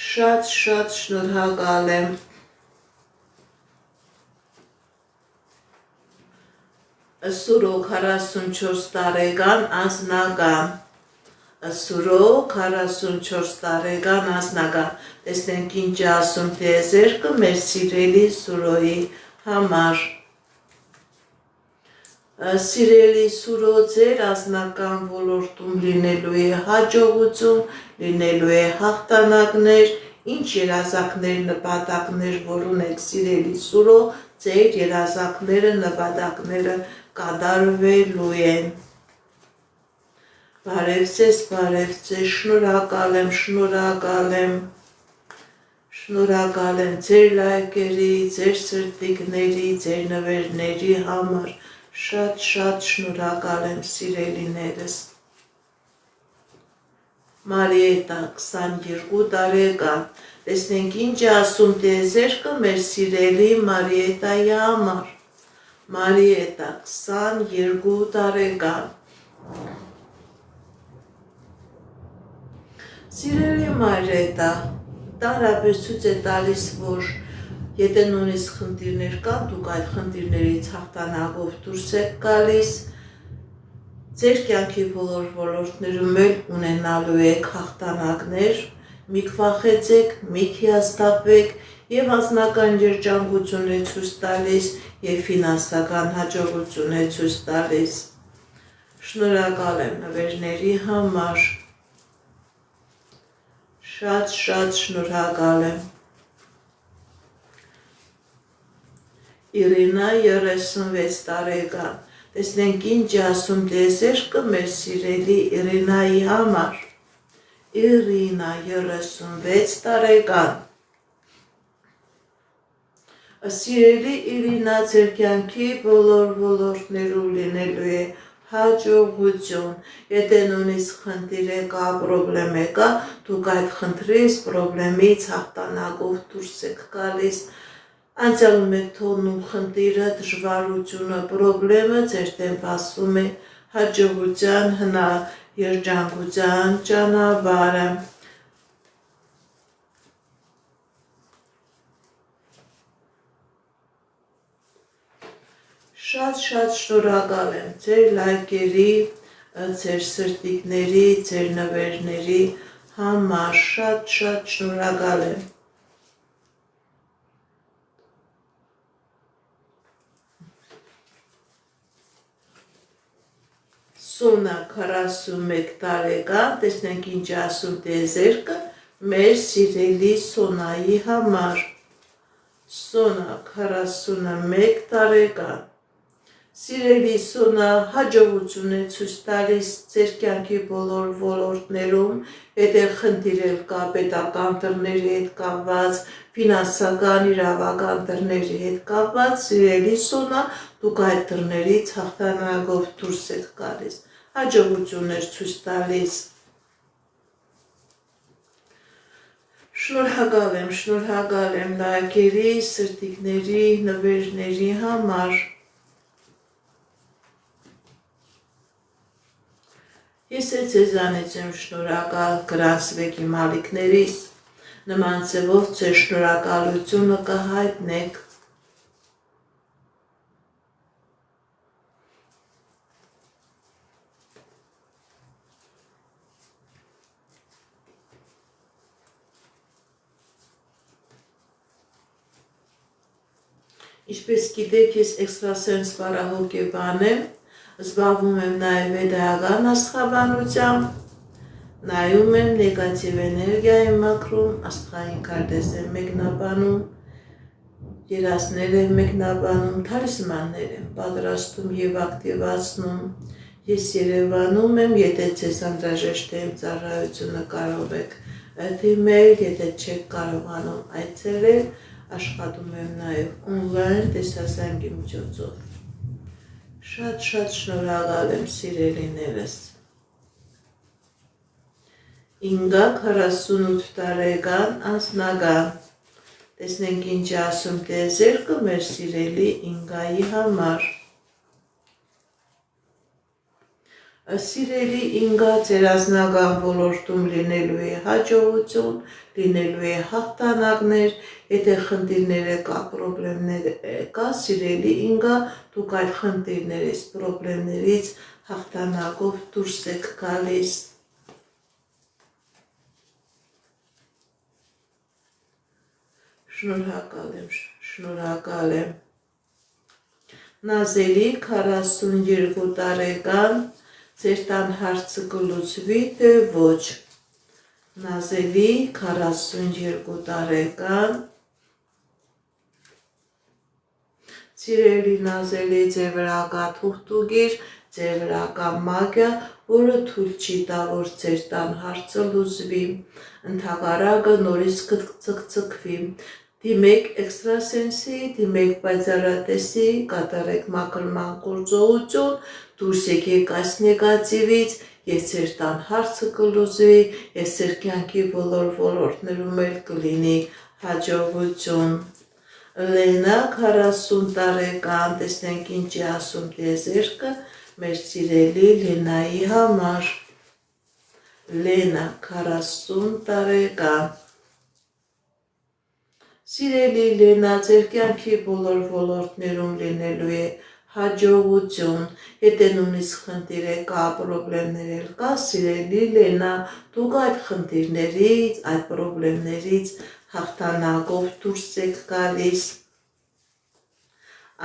շատ շնորհակալ եմ։ Սուրո 44 տարեկան անձնական, Սուրո 44 տարեկան անձնական, տեսնենք ինչ ասում տիեզերքը մեր սիրելի Սուրոյի համար։ Սիրելի Սուրո, ձեր անձնական ոլորտում լինելու է հաջողություն, լինելու է հաղթանակներ, ինչ երազանքներ, նպատակներ, որ ունեք սիրելի Սուրո, ձեր երազանքները, նպատակները կատարվելու են։ Բարև ձեզ, շնորհակալ եմ ձեր լայքերի, ձեր սրտիկների, ձեր նվերների համար, շատ շնորհակալ եմ սիրելիներս։ Մարիետա 22 տարեկան, տեսնենք ինչ ասում տիեզերքը մեր սիրելի Մարիետայի համար։ Մարիետա 22 տարեկան, սիրելի Մարիետա, տարապես ցույց է տալիս, որ եթե նույնիսկ խնդիրներ կան, դուք այդ խնդիրներից հաղթանակով դուրս եք գալիս, ձեր կյանքի բոլոր ոլորտներում էլ ունենալու եք հաղթանակներ, մի քվախեցեք, մի հիասթափվեք եւ անձնական երջանկություն է ցույց տալիս եւ ֆինանսական հաջողություն է ցույց տալիս։ Շնորհակալ եմ նվերների համար, շատ շնորհակալ եմ։ Իրինա 36 տարեկան, տեսնենք ինչ ասում տիեզերքը մեր սիրելի Իրինայի համար։ Իրինա 36 տարեկան, սիրելի Իրինա, ձեր կյանքի բոլոր ոլորտներում լինելու է հաջողություն, եթե նույնիսկ խնդիր է կա, պրոբլեմ է կա, դուք այդ խնդրից, պրոբլեմից հաղթանակով դուրս եք գալիս, անցյալում եք թողնում խնդիրը, դժվարությունը, պրոբլեմը, ձեր դեմ բացվում է հաջողության, երջանկության ճանապարհը։ Շատ շնորհակալ եմ ձեր լայքերի, ձեր սրտիկների, ձեր նվերների համար, շատ շնորհակալ եմ։ Սոնա 41 տարեկան, տեսնենք ինչ ասում տիեզերքը մեր սիրելի Սոնայի համար։ Սոնա 41 տարեկան, սիրելի Սոնա, հաջողություն է ցույց տալիս ձեր կյանքի բոլոր ոլորտներում, եթե խնդիրել կա պետական դռների հետ կապված, ֆինանսական, իրավական դռների հետ կապված, սիրելի Սոնա, դուք այդ դռներից հաղթանակով դուրս եք գալիս, հաջողություն է ցույց տալիս։ Շնորհակալ եմ լայքերի, սրտիկների, նվերների համար։ Ես է ձեզանից եմ շնորհակալ գրանցվեք իմ ալիքներիս, նման ձևով ձեր շնորհակալությունը կհայտնեք։ Ինչպես գիտեք, ես էքստրասենս բարահոգեբան եմ, զբաղվում եմ նաև վեդայական աստղաբանությամբ, նայում եմ նեգատիվ էներգիա եմ մաքրում, աստղային քարտեզ եմ մեկնաբանում, երազներ եմ մեկնաբանում, թալիսմաններ եմ պատրաստում եւ ակտիվացնում։ Ես Երևանում եմ, եթե ձեզ անհրաժեշտ է իմ ծառայությունը կարող եք դիմել, եթե չեք կարողանում այցելել, աշխատում եմ նաև օնլայն տեսասանգի միջոցով։ Շատ շնորհակալ եմ սիրելիներս։ Ինգա 48 տարեկան անձնական։ Տեսնենք ինչ ասում տիեզերքը մեր սիրելի Ինգայի համար։ Սիրելի Ինգա, ձեր անձնական ոլորտում լինելու է հաջողություն, լինելու է հաղթանակներ, եթե խնդիրներ կա, պրոբլեմներ կա, սիրելի Ինգա, դուք այդ խնդիրներից, պրոբլեմներից հաղթանակով դուրս եք գալիս։ Շնորհակալ եմ։ Նազելի 42 տարեկան, ձեր տան հարցը կլուծվի, թե ոչ։ Նազելի 42 տարեկան, սիրելի Նազելի, ձեր վրա կա թուղթուգիր, ձեր վրա կա մագիա, որը թույլ չի տա, որ ձեր տան հարցը լուծվի, ընդհակառակը նորից կցկցկվի։ Դիմեք էքստրասենսի, դիմեք պայծառատեսի, կատարեք մաքրման գործողություն, դուրս եկեք այս նեգատիվից, եւ ձեր տան հարցը կլուծվի, եւ ձեր կյանքի բոլոր ոլորտներում էլ կլինի հաջողություն։ Լենա 40 տարեկան, տեսնենք ինչ է ասում տիեզերքը մեր սիրելի Լենայի համար։ Լենա 40 տարեկան։ Սիրելի Լենա, ձեր կյանքի բոլոր ոլորտներում լինելու է հաջողություն, եթե նույնիսկ խնդիր կա, պրոբլեմներ կա, սիրելի Լենա, դուք այդ խնդիրներից, այդ պրոբլեմներից հաղթանակով դուրս եք գալիս։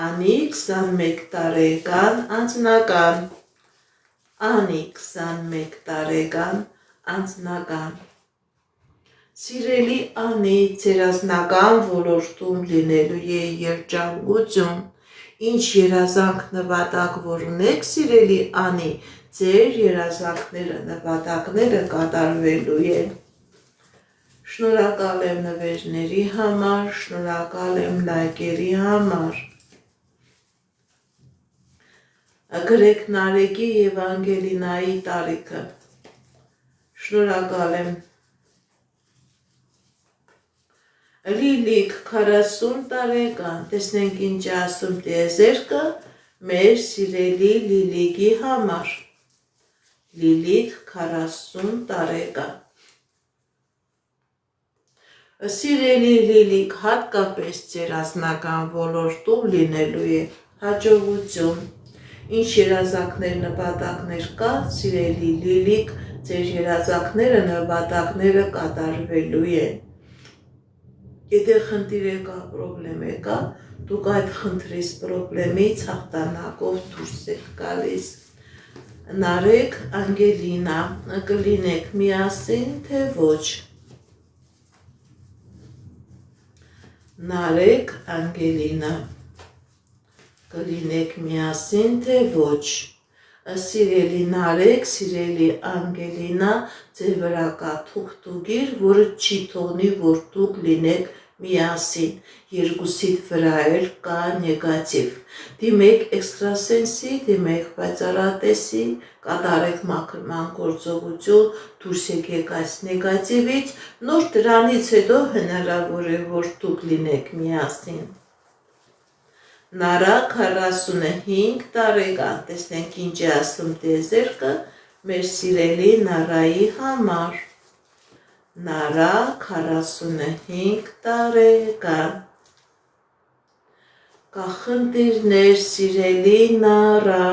Անի 21 տարեկան անձնական։ Անի 21 տարեկան անձնական։ Սիրելի Անի, ձեր անձնական ոլորտում լինելու է երջանկություն, ինչ երազանք նպատակ որ ունեք, սիրելի Անի, ձեր երազանքները, նպատակները կատարվելու են։ Շնորհակալ եմ նվերների համար, շնորհակալ եմ լայքերի համար։ Գրեք Նարեկի եւ Անգելինայի տարիքը։ Շնորհակալ եմ։ Լիլիք 40 տարեկան, տեսնենք ինչ ասում տիեզերքը մեր սիրելի Լիլիքի համար։ Լիլիք 40 տարեկան։ Սիրելի Լիլիք, հատկապես ձեր անձնական ոլորտում լինելու է հաջողություն։ Ինչ երազանքներ, նպատակներ կա, սիրելի Լիլիք, ձեր երազանքները, նպատակները կատարվելու են։ Եթե խնդիր կա, պրոբլեմ կա, դուք այդ խնդրից, պրոբլեմից հաղթանակով դուրս եք գալիս։ Նարեկ Անգելինա, կլինեք միասին, թե ոչ։ Նարեկ Անգելինա, կլինեք միասին, թե ոչ։ Սիրելի Նարեկ, սիրելի Անգելինա, ձեր վրա կա թուղթուգիր, որը չի թողնի, որ դուք լինեք միասին, երկուսիդ վրա էլ կա նեգատիվ։ Դիմեք էքստրասենսի, դիմեք պայծառատեսի, կատարեք մաքրման գործողություն, դուրս եկեք այս նեգատիվից, նոր դրանից հետո հնարավոր է, որ դուք լինեք միասին։ Նարա 45 տարեկան, տեսնենք ինչ է ասում տիեզերքը մեր սիրելի Նարայի համար։ Նարա 45 տարեկան։ Կա խնդիրներ, սիրելի Նարա,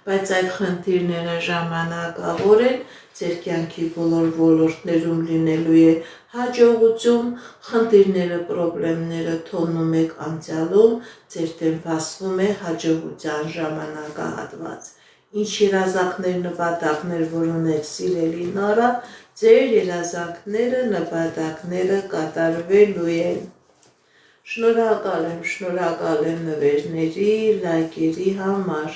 բայց այդ խնդիրները ժամանակավոր են, ձեր կյանքի բոլոր ոլորտներում լինելու է հաջողություն, խնդիրները, պրոբլեմները թողնում եք անցյալում, ձեր դեմ բացվում է հաջողության ժամանակահատված։ Ինչ երազանքներ, նպատակներ, որ ունեք սիրելի Նարա, ձեր երազանքները, նպատակները կատարվելու են։ Շնորհակալ եմ նվերների, լայքերի համար։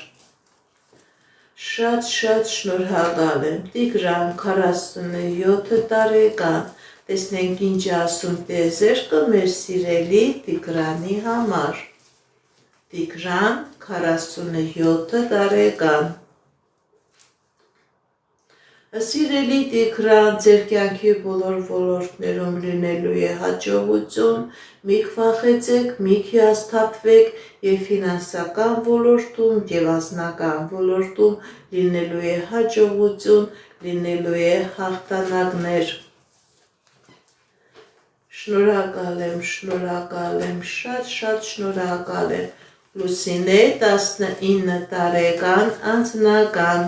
Շատ շնորհակալ եմ։ Տիգրան 47 տարեկան։ Տեսնենք ինչ ասում տիեզերքը մեր սիրելի Տիգրանի համար։ Տիգրան 47 տարեկան։ Սիրելի Տիգրան, ձեր կյանքի բոլոր ոլորտներում լինելու է հաջողություն, մի քվախեցեք, մի հիասթափվեք եւ ֆինանսական ոլորտում եւ անձնական ոլորտում լինելու է հաջողություն, լինելու է հաղթանակներ։ Շնորհակալ եմ, շատ շնորհակալ եմ։ Լուսինե 19 տարեկան անձնական։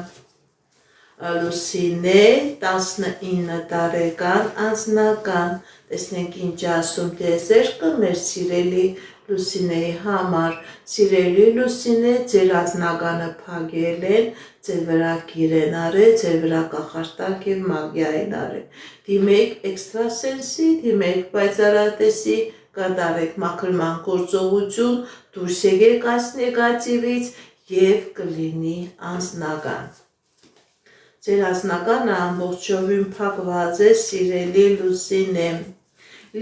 Լուսինե 19 տարեկան անձնական։ Տեսնենք ինչ ասում տիեզերքը մեր սիրելի Լուսինեի համար։ Սիրելի Լուսինե, ձեր անձնականը փակել են, ձեր վրա գիրեն արել, ձեր վրա կախարդանք եւ մագիային արել։ Դիմեք էքստրասենսի, դիմեք պայծառատեսի, կատարեք մաքրման գործողություն, դուրս եկեք այս նեգատիվից եւ կլինի անձնական։ Ձեր անձնականը ամբողջովին փակված է, սիրելի Լուսինե։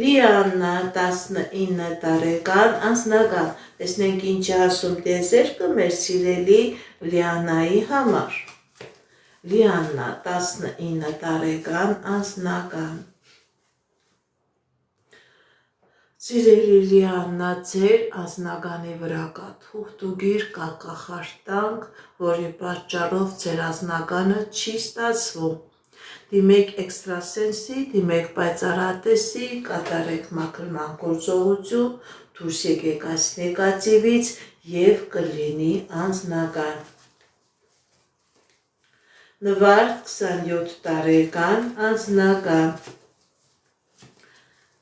Լիաննա 19 տարեկան անձնական։ Տեսնենք ինչ ասում տիեզերքը մեր սիրելի Լիաննայի համար։ Լիաննա 19 տարեկան անձնական։ Սիրելի Լիաննա, ձեր անձնականի վրա կա թուղթուգիր, կա կախարդանք, որի պատճառով ձեր անձնականը չի ստացվում։ Դիմեք էքստրասենսի, դիմեք պայծառատեսի, կատարեք մաքրման գործողություն, դուրս եկեք այս նեգատիվից եւ կլինի անձնական։ Նվարդ 27 տարեկան անձնական։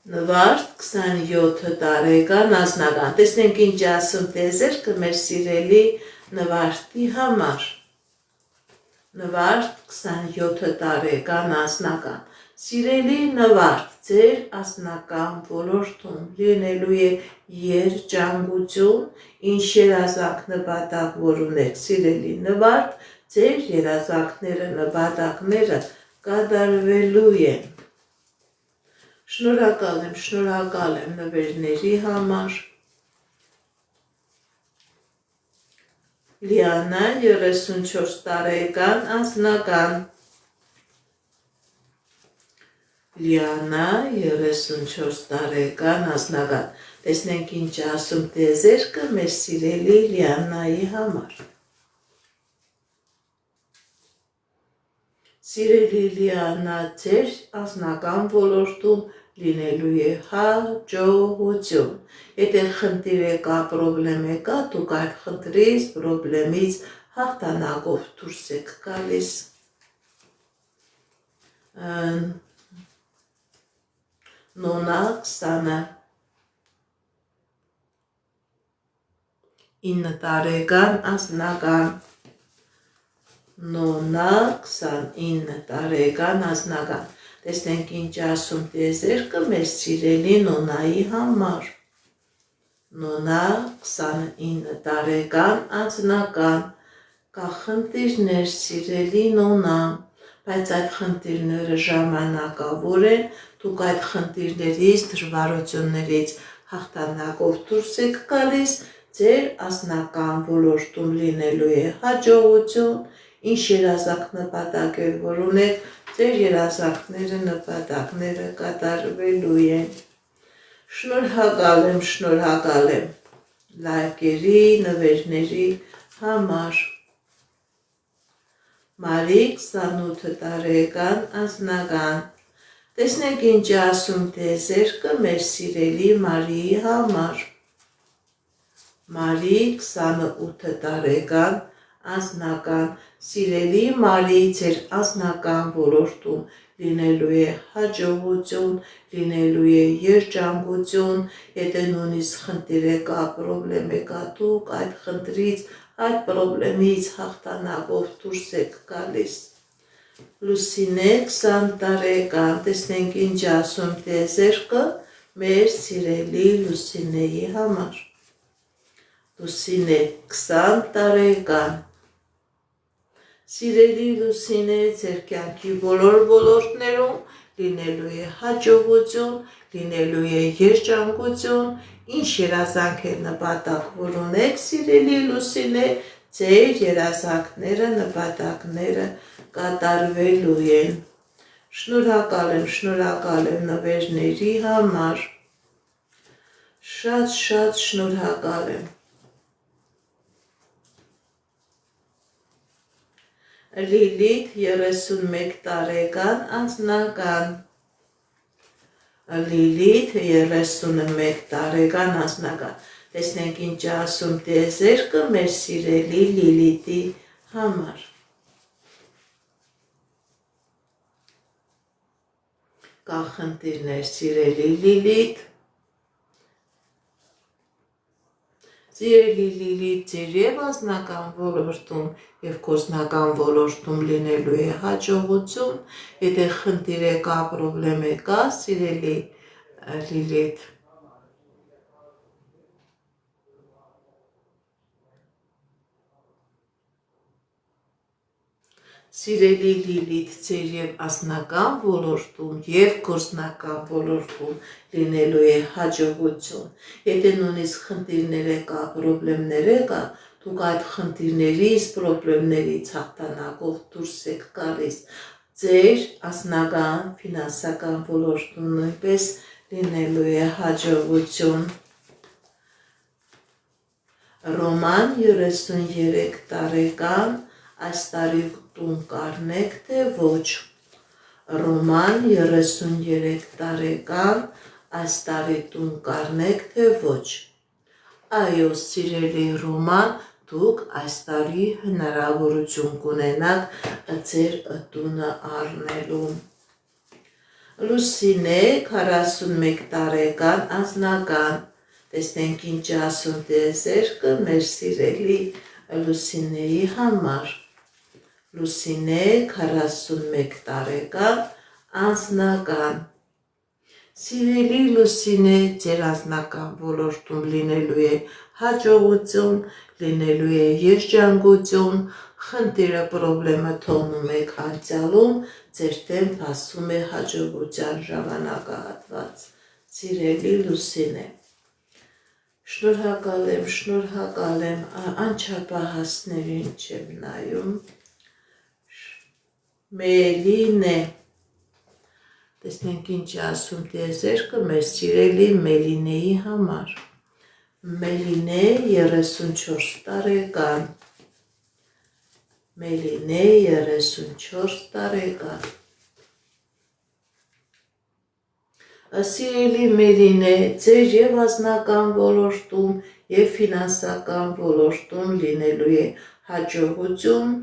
Նվարդ 27 տարեկան անձնական։ Տեսնենք ինչ ասում տիեզերքը մեր սիրելի Նվարդի համար։ Նվարդ 27 տարեկան անձնական։ Սիրելի Նվարդ, ձեր անձնական ոլորտում լինելու է երջանկություն, ինչ երազանք նպատակ որ ունեք սիրելի Նվարդ, ձեր երազանքները, նպատակները կատարվելու են։ Շնորհակալ եմ նվերների համար։ Լիանա 34 տարեկան անձնական։ Լիանա 34 տարեկան անձնական։ Տեսնենք ինչ ասում տիեզերքը մեր սիրելի Լիանայի համար։ Սիրելի Լիանա, ձեր անձնական ոլորտում լինելու է հաջողություն։ Եթե խնդիր կա, պրոբլեմ կա, դուք այդ խնդրից, պրոբլեմից հաղթանակով դուրս եք գալիս։ Նոնա 29 տարեկան անձնական։ Նոնա 29 տարեկան անձնական։ Տեսնենք ինչ ասում տիեզերքը մեր սիրելի Նոնայի համար։ Նոնա 29 տարեկան անձնական։ Կա խնդիրներ, սիրելի Նոնա, բայց այդ խնդիրները ժամանակավոր են, դուք այդ խնդիրներից, դժվարություններից հաղթանակով դուրս եք գալիս, ձեր անձնական ոլորտում լինելու է հաջողություն, ինչ երազանք նպատակ էր որ ունեք, ձեր երազանքները, նպատակները կատարվելու են։ Շնորհակալ եմ լայքերի, նվերների համար։ Մարի 28 տարեկան անձնական։ Տեսնենք ինչ է ասում տիեզերքը մեր սիրելի Մարիի համար։ Մարի 28 տարեկան անձնական։ Սիրելի Մարի, ձեր անձնական ոլորտում լինելու է հաջողություն, լինելու է երջանկություն, եթե նույնիսկ խնդիր կա, պրոբլեմ կա, դուք այդ խնդրից, այդ պրոբլեմից հաղթանակով դուրս եք գալիս։ Լուսինե 20 տարեկան, տեսնենք ինչ ասում տիեզերքը մեր սիրելի Լուսինեի համար։ Լուսինե 20 տարեկան։ Սիրելի Լուսինե, ձեր կյանքի բոլոր ոլորտներում լինելու է հաջողություն, լինելու է երջանկություն, ինչ երազանքեր նպատակ որ ունեք, սիրելի Լուսինե, ձեր երազանքները, նպատակները կատարվելու են։ Շնորհակալ եմ նվերների համար։ Շատ շնորհակալ եմ։ Լիլիթ 31 տարեկան անձնական։ Լիլիթ 31 տարեկան անձնական։ Տեսնենք ինչ ասում տիեզերքը մեր սիրելի Լիլիթի համար։ Կա խնդիրներ, սիրելի Լիլիթ։ Սիրելի Լիլիթ, ձեր եւ անձնական ոլորտում եւ գործնական ոլորտում լինելու է հաջողություն, եթե խնդիր կա, պրոբլեմ կա, սիրելի Լիլիթ։ Սիրելի Լիլիթ, ձեր եւ անձնական ոլորտում եւ գործնական ոլորտում լինելու է հաջողություն։ Եթե նույնիսկ խնդիրներ կա, պրոբլեմներ կա, դուք այդ խնդիրներից, պրոբլեմներից հաղթանակով դուրս եք գալիս։ Ձեր անձնական, ֆինանսական ոլորտում նույնպես լինելու է հաջողություն։ Ռոման 33 տարեկան, այս տարի տուն կառնեք, թե ոչ։ Ռոման 33 տարեկան, այս տարի տուն կառնեք, թե ոչ։ Այո, սիրելի Ռոման, դուք այս տարի հնարավորություն կունենաք ձեր տունը առնելու։ Լուսինե 41 տարեկան անձնական։ Տեսնենք ինչ ասում տիեզերքը մեր սիրելի Լուսինեի համար։ Լուսինե 41 տարեկան անձնական։ Սիրելի Լուսինե, ձեր անձնական ոլորտում լինելու է հաջողություն, լինելու է երջանկություն, խնդիրը, պրոբլեմը թողնում եք անցյալում, ձեր դեմ բացում է հաջողության ժամանակահատված։ Սիրելի Լուսինե, շնորհակալ եմ, անչափահասներին չեմ նայում։ Մելինե, տեսնենք ինչ ասում տիեզերքը մեր սիրելի Մելինեի համար։ Մելինե 34 տարեկան։ Մելինե 34 տարեկան։ Սիրելի Մելինե, ձեր եւ անձնական ոլորտում եւ ֆինանսական ոլորտում լինելու է հաջողություն,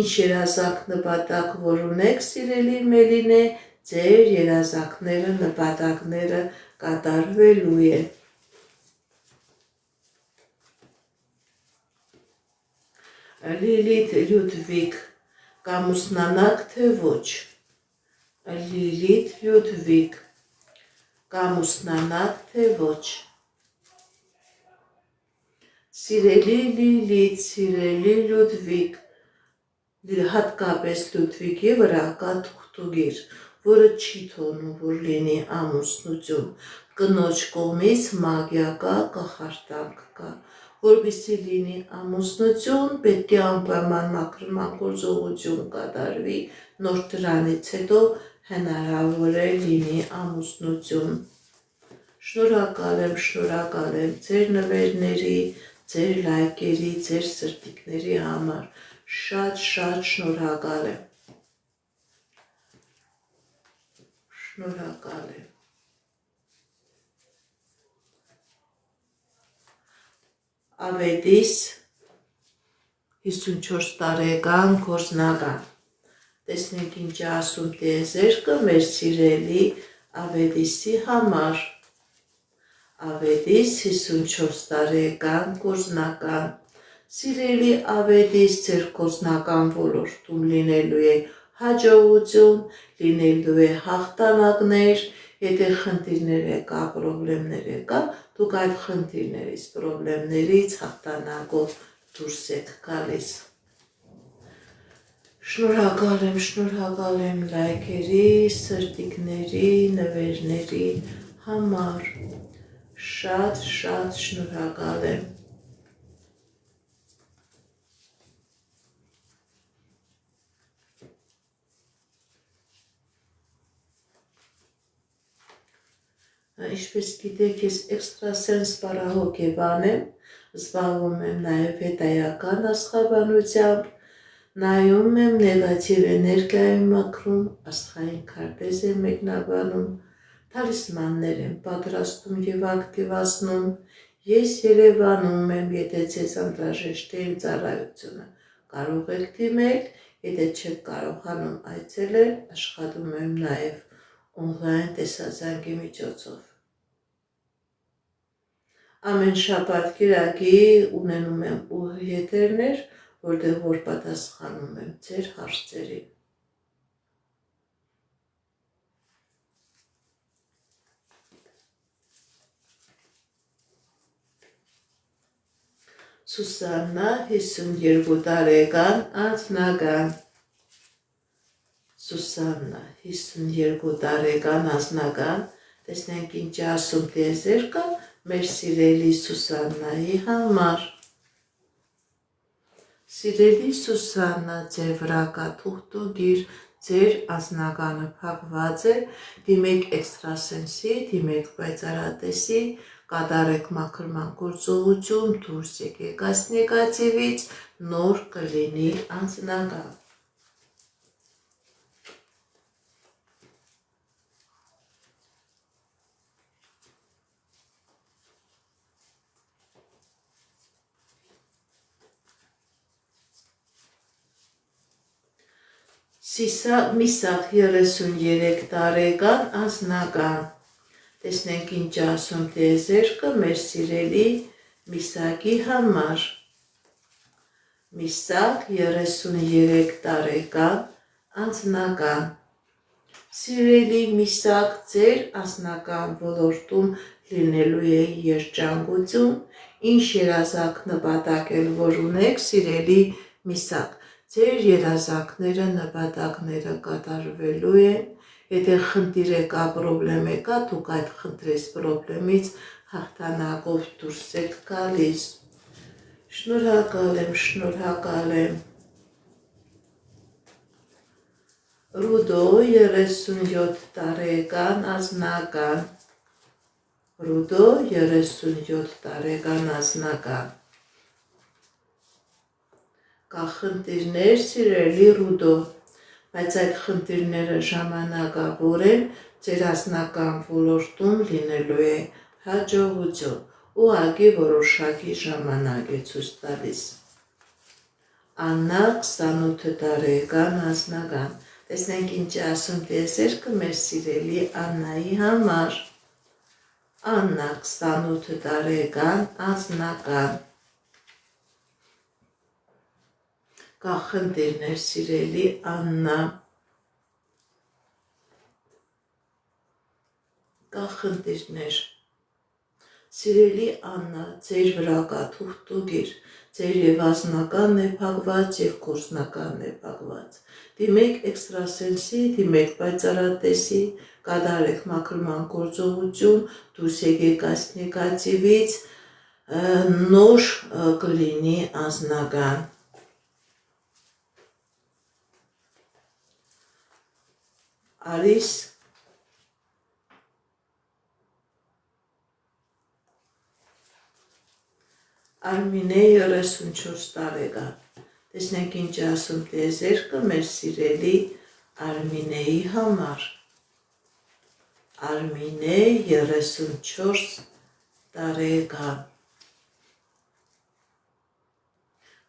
ինչ երազանք նպատակ որ ունեք, սիրելի Մելինե, ձեր երազանքները, նպատակները կատարվելու են։ Լիլիթ Լյուդվիգ, կամուսնանաք թե ոչ։ Լիլիթ Լյուդվիգ, կամուսնանաք թե ոչ։ Սիրելի Լիլիթ, սիրելի Լյուդվիգ, հատկապես Լյուդվիգի վրա կա թուղթուղիր, որը չի թողնում, որ լինի ամուսնություն, կնոջ կողմից մագիա կա, կախարդանք կա, որպեսզի լինի ամուսնություն, պետք է անպայման մաքրման գործողություն կատարվի, նոր դրանից հետո հնարավոր է լինի ամուսնություն։ Շնորհակալ եմ ձեր նվերների, ձեր լայքերի, ձեր սրտիկների համար։ Շատ շնորհակալ եմ։ Շնորհակալ եմ։ Ավետիս 54 տարեկան գործնական։ Տեսնենք ինչ է ասում տիեզերքը մեր սիրելի Ավետիսի համար։ Ավետիս 54 տարեկան գործնական։ Սիրելի Ավետիս, ձեր գործնական ոլորտում լինելու է հաջողություն, լինելու է հաղթանակներ, եթե խնդիրներ եկա, պրոբլեմներ եկա, դուք այդ խնդիրներից, պրոբլեմներից հաղթանակով դուրս եք գալիս։ Շնորհակալ եմ լայքերի, սրտիկների, նվերների համար։ Շատ շնորհակալ եմ։ Ինչպես գիտեք, ես էքստրասենս պարահոգեբան եմ, զբաղվում եմ նաև հետայական աստղաբանությամբ, նայում եմ նեգատիվ էներգիայի մաքրում, աստղային քարտեզ եմ մեկնաբանում, թալիսմաններ եմ պատրաստում և ակտիվացնում, ես Երևանում եմ, եթե ձեզ անհրաժեշտ է իմ ծառայությունը, կարող եք դիմել, եթե չեք կարողանում այցելել, աշխատում եմ նաև օնլայն տեսազանգի միջոցով։ Ամեն շաբաթ կիրակի ունենում եմ ուղիղ եթերներ, որ պատասխանում եմ ձեր հարցերին։ Սուսաննա 52 տարեկան անձնական։ Սուսաննա 52 տարեկան անձնական, տեսնենք ինչ է ասում տիեզերքը մեր սիրելի Սուսաննայի համար։ Սիրելի Սուսաննա, ձեր վրա կա թուղթուգիր, ձեր անձնականը փակված է, դիմեք էքստրասենսի, դիմեք պայծառատեսի, կատարեք մաքրման գործողություն, դուրս եկեք այս նեգատիվից, նոր կլինի անձնական։ Միսակ 33 տարեկան անձնական, տեսնենք ինչ ասում տիեզերքը մեր սիրելի Միսակի համար։ Միսակ 33 տարեկան անձնական, սիրելի Միսակ, ձեր անձնական ոլորտում լինելու է երջանկություն, ինչ երազանք նպատակ էլ որ ունեք, սիրելի Միսակ, ձեր երազանքները, նպատակները կատարվելու են, եթե խնդիր եկա, պրոբլեմ եկա, դուք այդ խնդրից, պրոբլեմից հաղթանակով դուրս եք գալիս։ Շնորհակալ եմ։ Ռուդո 37 տարեկան անձնական։ Ռուդո 37 տարեկան անձնական։ Կա խնդիրներ, սիրելի Ռուդո, բայց այդ խնդիրները ժամանակավոր են, ձեր անձնական ոլորտում լինելու է հաջողություն, ուղղակի որոշակի ժամանակ է ցույց տալիս։ Աննա 28 տարեկան անձնական, տեսնենք ինչ է ասում տիեզերքը մեր սիրելի Աննայի համար։ Աննա 28 տարեկան անձնական, կա խնդիրներ, սիրելի Աննա, կա խնդիրներ։ Սիրելի Աննա, ձեր վրա կա թուղթուգիր, ձեր և անձնականն է փակված, և գործնականն է փակված։ Դիմեք էքստրասենսի, դիմեք պայծառատեսի, կատարեք մաքրման գործողություն, դուրս եկեք այս նեգատիվից, նոր կլինի անձնական։ Արիս Արմինե 34 տարեկան, Տեսնենք ինչ ասում տիեզերքը մեր սիրելի Արմինեի համար։ Արմինե 34 տարեկան։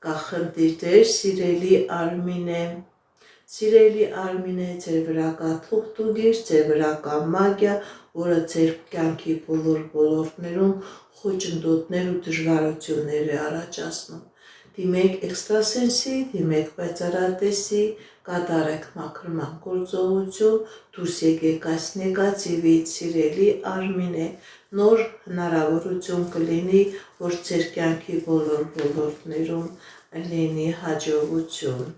Կախնդիրներ սիրելի Արմինե։ Սիրելի Արմինե, ձեր վրա կա թուղթուգիր, ձեր վրա կա մագիա, որը ձեր կյանքի բոլոր ոլորտներում խոչընդոտներ ու դժվարություններ է առաջացնում։ Դիմեք էքստրասենսի, դիմեք պայծառատեսի, կատարեք մաքրման գործողություն, դուրս եկեք այս նեգատիվից, սիրելի Արմինե, նոր հնարավորություն կլինի, որ ձեր կյանքի բոլոր ոլորտներում լինի հաջողություն։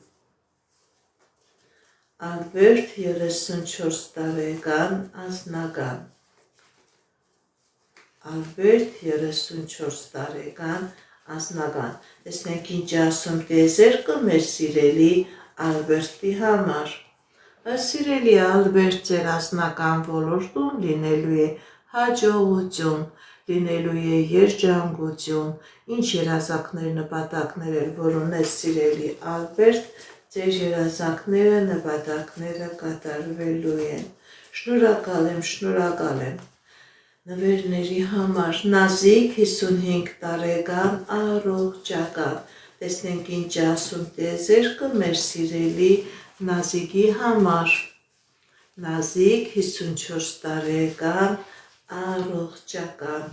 Ալբերտ 34 տարեկան անձնական։ Ալբերտ 34 տարեկան անձնական։ Տեսնենք ինչ ասում տիեզերքը մեր սիրելի Ալբերտի համար։ Սիրելի Ալբերտ, ձեր անձնական ոլորտում լինելու է հաջողություն, լինելու է երջանկություն, ինչ երազանքներ, նպատակներ էլ որ ունես սիրելի Ալբերտ, ձեր երազանքները, նպատակները կատարվելու են։ Շնորհակալ եմ։ Նվերների համար Նազիկ 55 տարեկան առողջական։ Տեսնենք ինչ ասում տիեզերքը մեր սիրելի Նազիկի համար։ Նազիկ 54 տարեկան առողջական։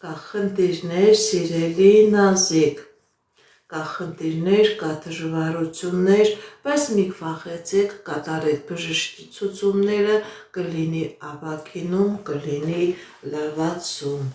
Կախնդիրներ սիրելի Նազիկ։ Կախնդիրներ, կա դժվարություններ, բայց մի վախեցեք, կատարեք բժշկի ցուցումները, կլինի ապաքինում, կլինի լավացում։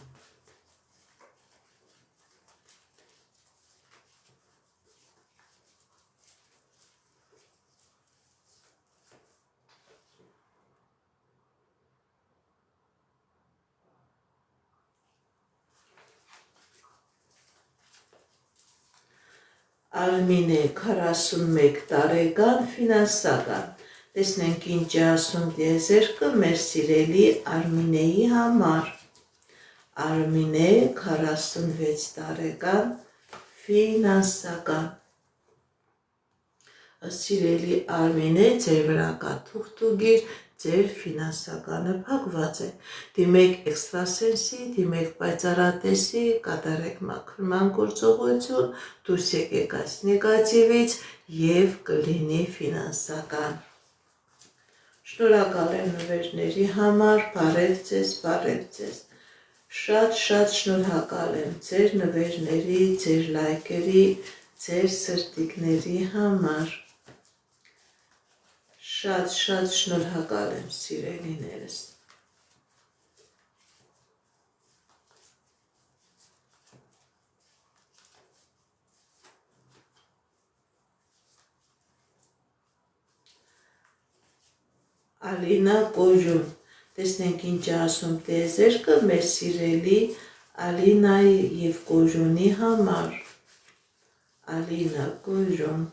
Արմինե 41 տարեկան ֆինանսական։ Տեսնենք ինչ ասում տիեզերքը մեր սիրելի Արմինեի համար։ Արմինե 46 տարեկան ֆինանսական։ Սիրելի Արմինե, ձեր վրա կա թուղթուգիր, ձեր ֆինանսականը փակված է։ Դիմեք էքստրասենսի, դիմեք պայծառատեսի, կատարեք մաքրման գործողություն, դուրս եկեք այս նեգատիվից եւ կլինի ֆինանսական։ Շնորհակալ եմ նվերների համար, բարև ձեզ։ Շատ շնորհակալ եմ ձեր նվերների, ձեր լայքերի, ձեր սրտիկների համար։ Շատ շնորհակալ եմ սիրելիներս։ Ալինա Կոժուն։ Տեսնենք ինչ ասում տիեզերքը մեր սիրելի Ալինայի եւ Կոժունի համար։ Ալինա Կոժուն։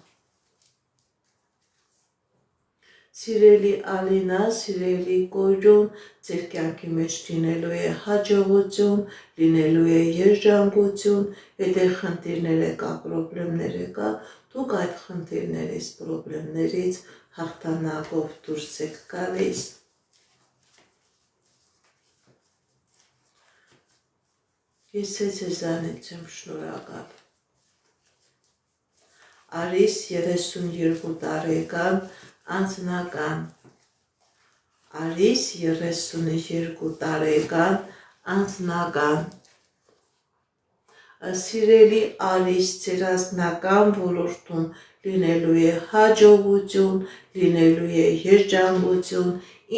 Սիրելի Ալինա, սիրելի Կոժուն, ձեր կյանքի մեջ լինելու է հաջողություն, լինելու է երջանկություն, եթե խնդիրներ կա, պրոբլեմներ կա, դուք այդ խնդիրներից, պրոբլեմներից հաղթանակով դուրս եք գալիս։ Ես ձեզանից եմ շնորհակալ։ Արիս 32 տարեկան անձնական։ Արիս 32 տարեկան անձնական։ Սիրելի Արիս, ձեր անձնական ոլորտում լինելու է հաջողություն, լինելու է երջանկություն,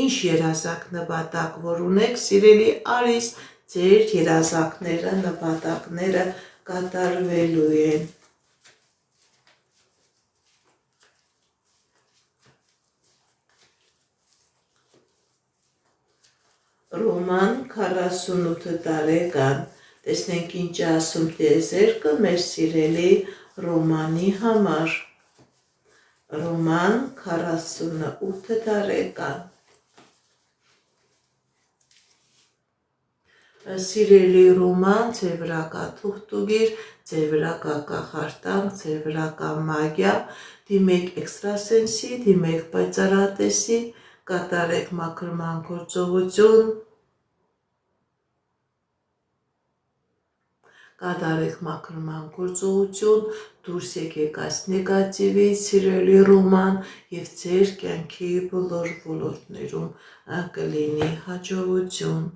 ինչ երազանք նպատակ որ ունեք, սիրելի Արիս, ձեր երազանքները, նպատակները կատարվելու են։ Ռոման 48 տարեկան։ Տեսնենք ինչ ասում տիեզերքը մեր սիրելի Ռոմանի համար։ Ռոման 48 տարեկան։ Սիրելի Ռոման, ձեր վրա կա թուղթուգիր, ձեր վրա կա կախարդանք, ձեր վրա կա մագիա, դիմեք էքստրասենսի, դիմեք պայծառատեսի, կատարեք մաքրման գործողություն, դուրս եկեք այս նեգատիվից, սիրելի Ռոման, եւ ձեր կյանքի բոլոր ոլորտներում կլինի հաջողություն։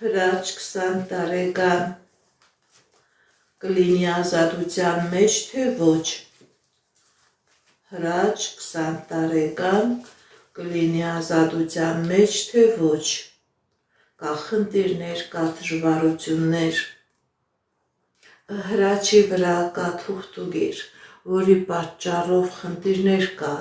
Հրաչ 20 տարեկան կլինի ազատության մեջ, թե ոչ։ Հրաչ 20 տարեկան կլինի ազատության մեջ, թե ոչ։ Կա խնդիրներ, կա դժվարություններ։ Հրաչի վրա կա թուղթուգիր, որի պատճառով խնդիրներ կա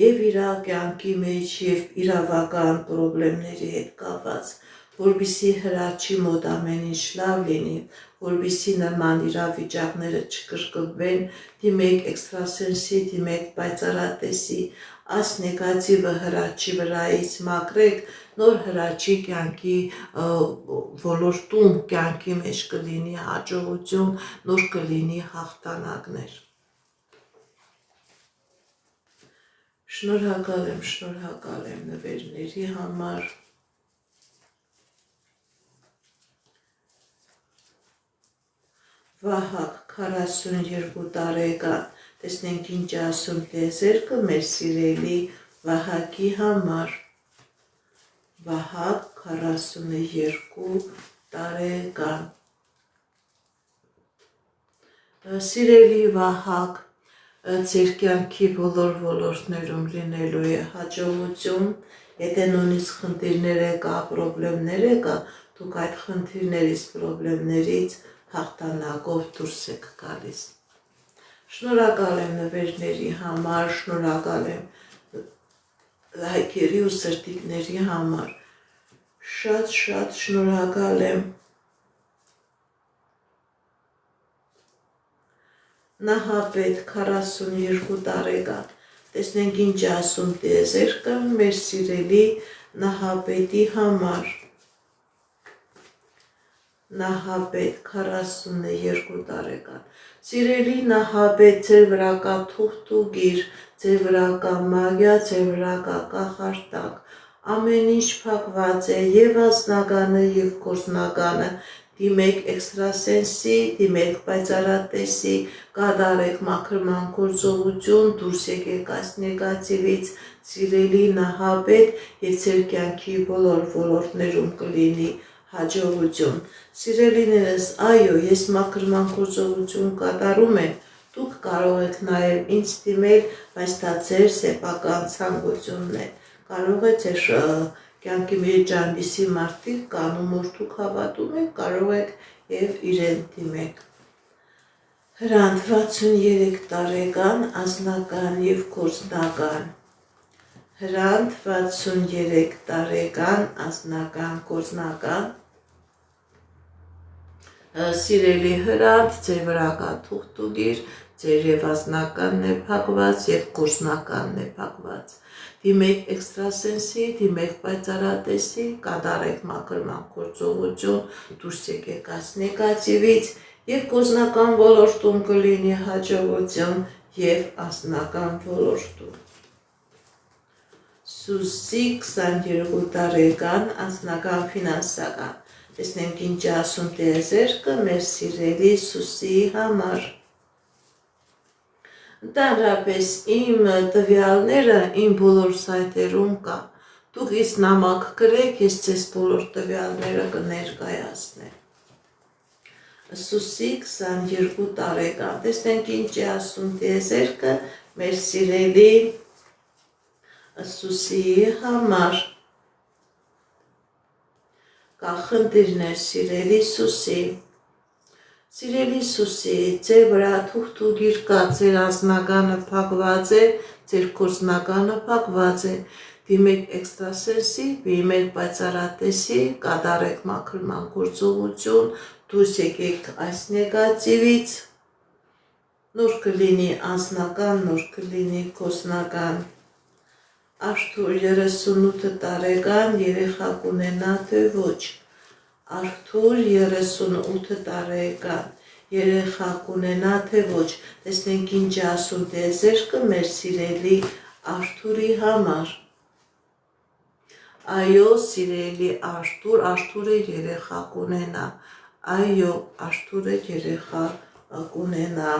եւ իր կյանքի մեջ եւ իրավական խնդիրների հետ կապված, որպեսզի հրաչի մոտ ամեն ինչ լավ լինի, որպեսզի նման իրավիճակները չկրկնվեն, դիմեք էքստրասենսի, դիմեք պայծառատեսի, այս նեգատիվը հրաչի վրայից մաքրեք, նոր հրաչի կյանքի ոլորտում, կյանքի մեջ կլինի հաջողություն, նոր կլինի հաղթանակներ։ Շնորհակալ եմ նվերների համար։ Վահագ 42 տարեկան, տեսնենք ինչ ասում տիեզերքը մեր սիրելի Վահագի համար։ Վահագ 42 տարեկան։ Սիրելի Վահագ, ձեր կյանքի բոլոր ոլորտներում լինելու է հաջողություն, եթե նույնիսկ խնդիրներ կա, պրոբլեմներ կա, դուք այդ խնդիրներից, պրոբլեմներից հաղթանակով դուրս եք գալիս։ Շնորհակալ եմ նվերների համար, շնորհակալ եմ լայքերի ու սրտիկների համար, շատ շնորհակալ եմ։ Նահապետ 42 տարեկան, տեսնենք ինչ ասում տիեզերքը մեր սիրելի Նահապետի համար։ Նահապետ 42 տարեկան, սիրելի Նահապետ, ձեր վրա կա թուղթուգիր, ձեր վրա կա մագիա, ձեր վրա կա կախարդանք, ամեն ինչ փակված է, եւ անձնականը, եւ գործնականը, դիմեք էքստրասենսի, դիմեք պայծառատեսի, կատարեք մաքրման գործողություն, դուրս եկեք այս նեգատիվից, սիրելի Նահապետ, եւ ձեր կյանքի բոլոր ոլորտներում կլինի հաջողություն։ Սիրելիներս, այո, ես մաքրման գործողություն կատարում եմ, դուք կարող եք նաև ինձ դիմել, բայց դա ձեր սեփական ցանկությունն է։ Կարող է ձեր կյանքի մեջ այնպիսի մարդիկ կան, ում որ դուք հավատում եք, կարող եք եւ իրեն դիմեք։ Հրանտ 63 տարեկան, անձնական եւ գործնական։ Հրանտ 63 տարեկան, անձնական, գործնական։ Սիրելի Հրանտ, ձեր վրա կա թուղթուգիր, ձեր եւ անձնականն է փակված եւ գործնականն է փակված։ Դիմեք էքստրասենսի, դիմեք պայծառատեսի, կատարեք մաքրման գործողություն, դուրս եկեք այս նեգատիվից եւ գործնական ոլորտում կլինի հաջողություն եւ անձնական ոլորտում։ Սուսի 22 տարեկան, անձնական ֆինանսական։ Տեսնենք ինչ ասում տիեզերքը մեր սիրելի Սուսիի համար։ Ընդհանրապես իմ տվյալները իմ բոլոր սայթերում կա։ Դուք ինձ նամակ գրեք, ես ձեզ բոլոր տվյալները կներկայացնեմ։ Սուսի 22 տարեկան, տեսնենք ինչ է ասում տիեզերքը մեր սիրելի Սուսիի համար։ Կա խնդիրներ, սիրելի Սուսի։ Սիրելի Հիսուսի, ձեր վրա թուղթուգիր կա, ձեր անձնականը փակված է, ձեր գործնականը փակված է, դիմեք էքստրասենսի, դիմեք պայծառատեսի, կատարեք մաքրման գործողություն, դուրս եկեք այս նեգատիվից, նոր կլինի անձնական, նոր կլինի գործնական, Արթուր 38 տարեկան երեխա կունենա թե ոչ, Արթուր 38 տարեկան երեխա կունենա թե ոչ, տեսնենք ինչ ասում տիեզերքը մեր սիրելի Արթուրի համար, այո սիրելի Արթուր, Արթուրը երեխա կունենա, այո Արթուրը երեխա կունենա,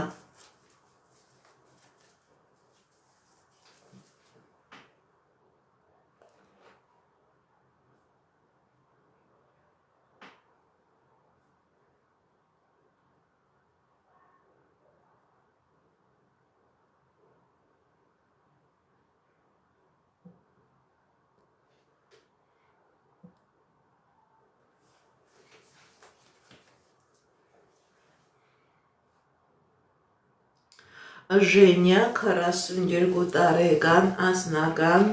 Ժենյա 42 տարեկան անձնական,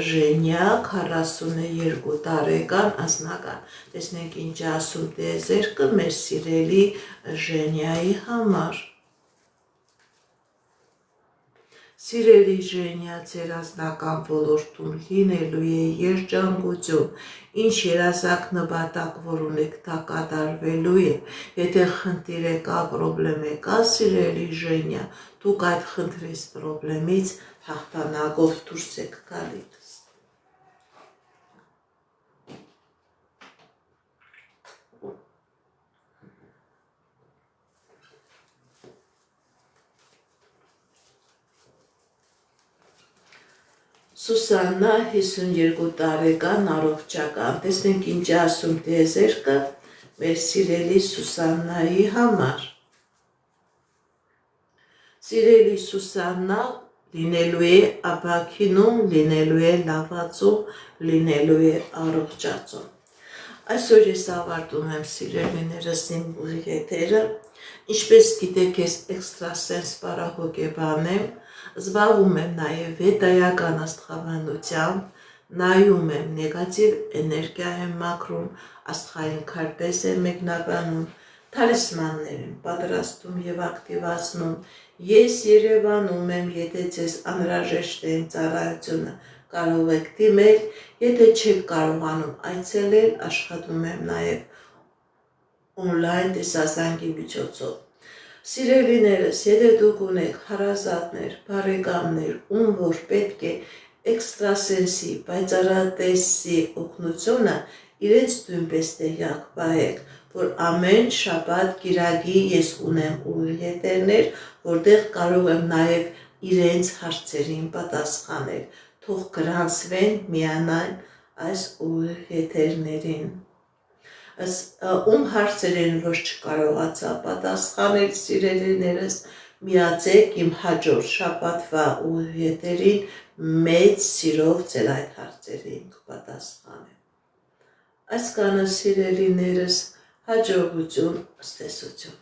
Ժենյա 42 տարեկան անձնական, տեսնենք ինչ ասում տիեզերքը մեր սիրելի Ժենյայի համար, Սիրելի Ժենյա, ձեր անձնական ոլորտում լինելու է երջանկություն, ինչ երազակ նպատակ, որ ունեք, դա կատարվելու է, եթե խնդիր է կա, պրոբլեմ է կա, սիրելի Ժենյա, դուք այդ խնդրից պրոբլեմից հաղթանակով դուրս եք գալիս։ Սուսաննա 52 տարեկան առողջական, տեսնենք ինչ ասում տիեզերքը մեր սիրելի Սուսաննայի համար, Սիրելի Սուսաննա լինելու է ապաքինում, լինելու է լավացում, լինելու է առողջացում, այսօր ես ավարտում եմ սիրելիներս իմ եթերը, ինչպես գիտեք ես էքստրասենս պարահոգեբան եմ, զբաղվում եմ նաև վեդայական աստղաբանությամբ, նայում եմ նեգատիվ էներգիա եմ մաքրում, աստղային քարտեզ եմ մեկնաբանում, թալիսմաններ եմ պատրաստում և ակտիվացնում, ես Երևանում եմ, եթե ձեզ անհրաժեշտ է ծառայությունը կարող եք դիմել, եթե չեք կարողանում այցելել, աշխատում եմ նաև օնլայն տեսազանգի միջոցով։ Սիրելիներս, եթե դուք ունեք հարազատներ, բարեկամներ, ում որ պետք է էքստրասենսի, պայծառատեսի օգնությունը, իրենց նույնպես տեղյակ պահեք, որ ամեն շաբաթ կիրակի ես ունեմ ուղիղետերներ, որտեղ կարող եմ նաև իրենց հարցերին պատասխանել, թող գրանցվեն միանալ այս ուղիղետերներին։ Ում հարցերին որ չկարողացա պատասխանել սիրելիներս, միացեք իմ հաջորդ շաբաթվա ուղիղետերին, մեծ սիրով ձեր այդ հարցերին կպատասխանեմ։ Այսքանը սիրելիներս, հաջողություն, ցտեսություն։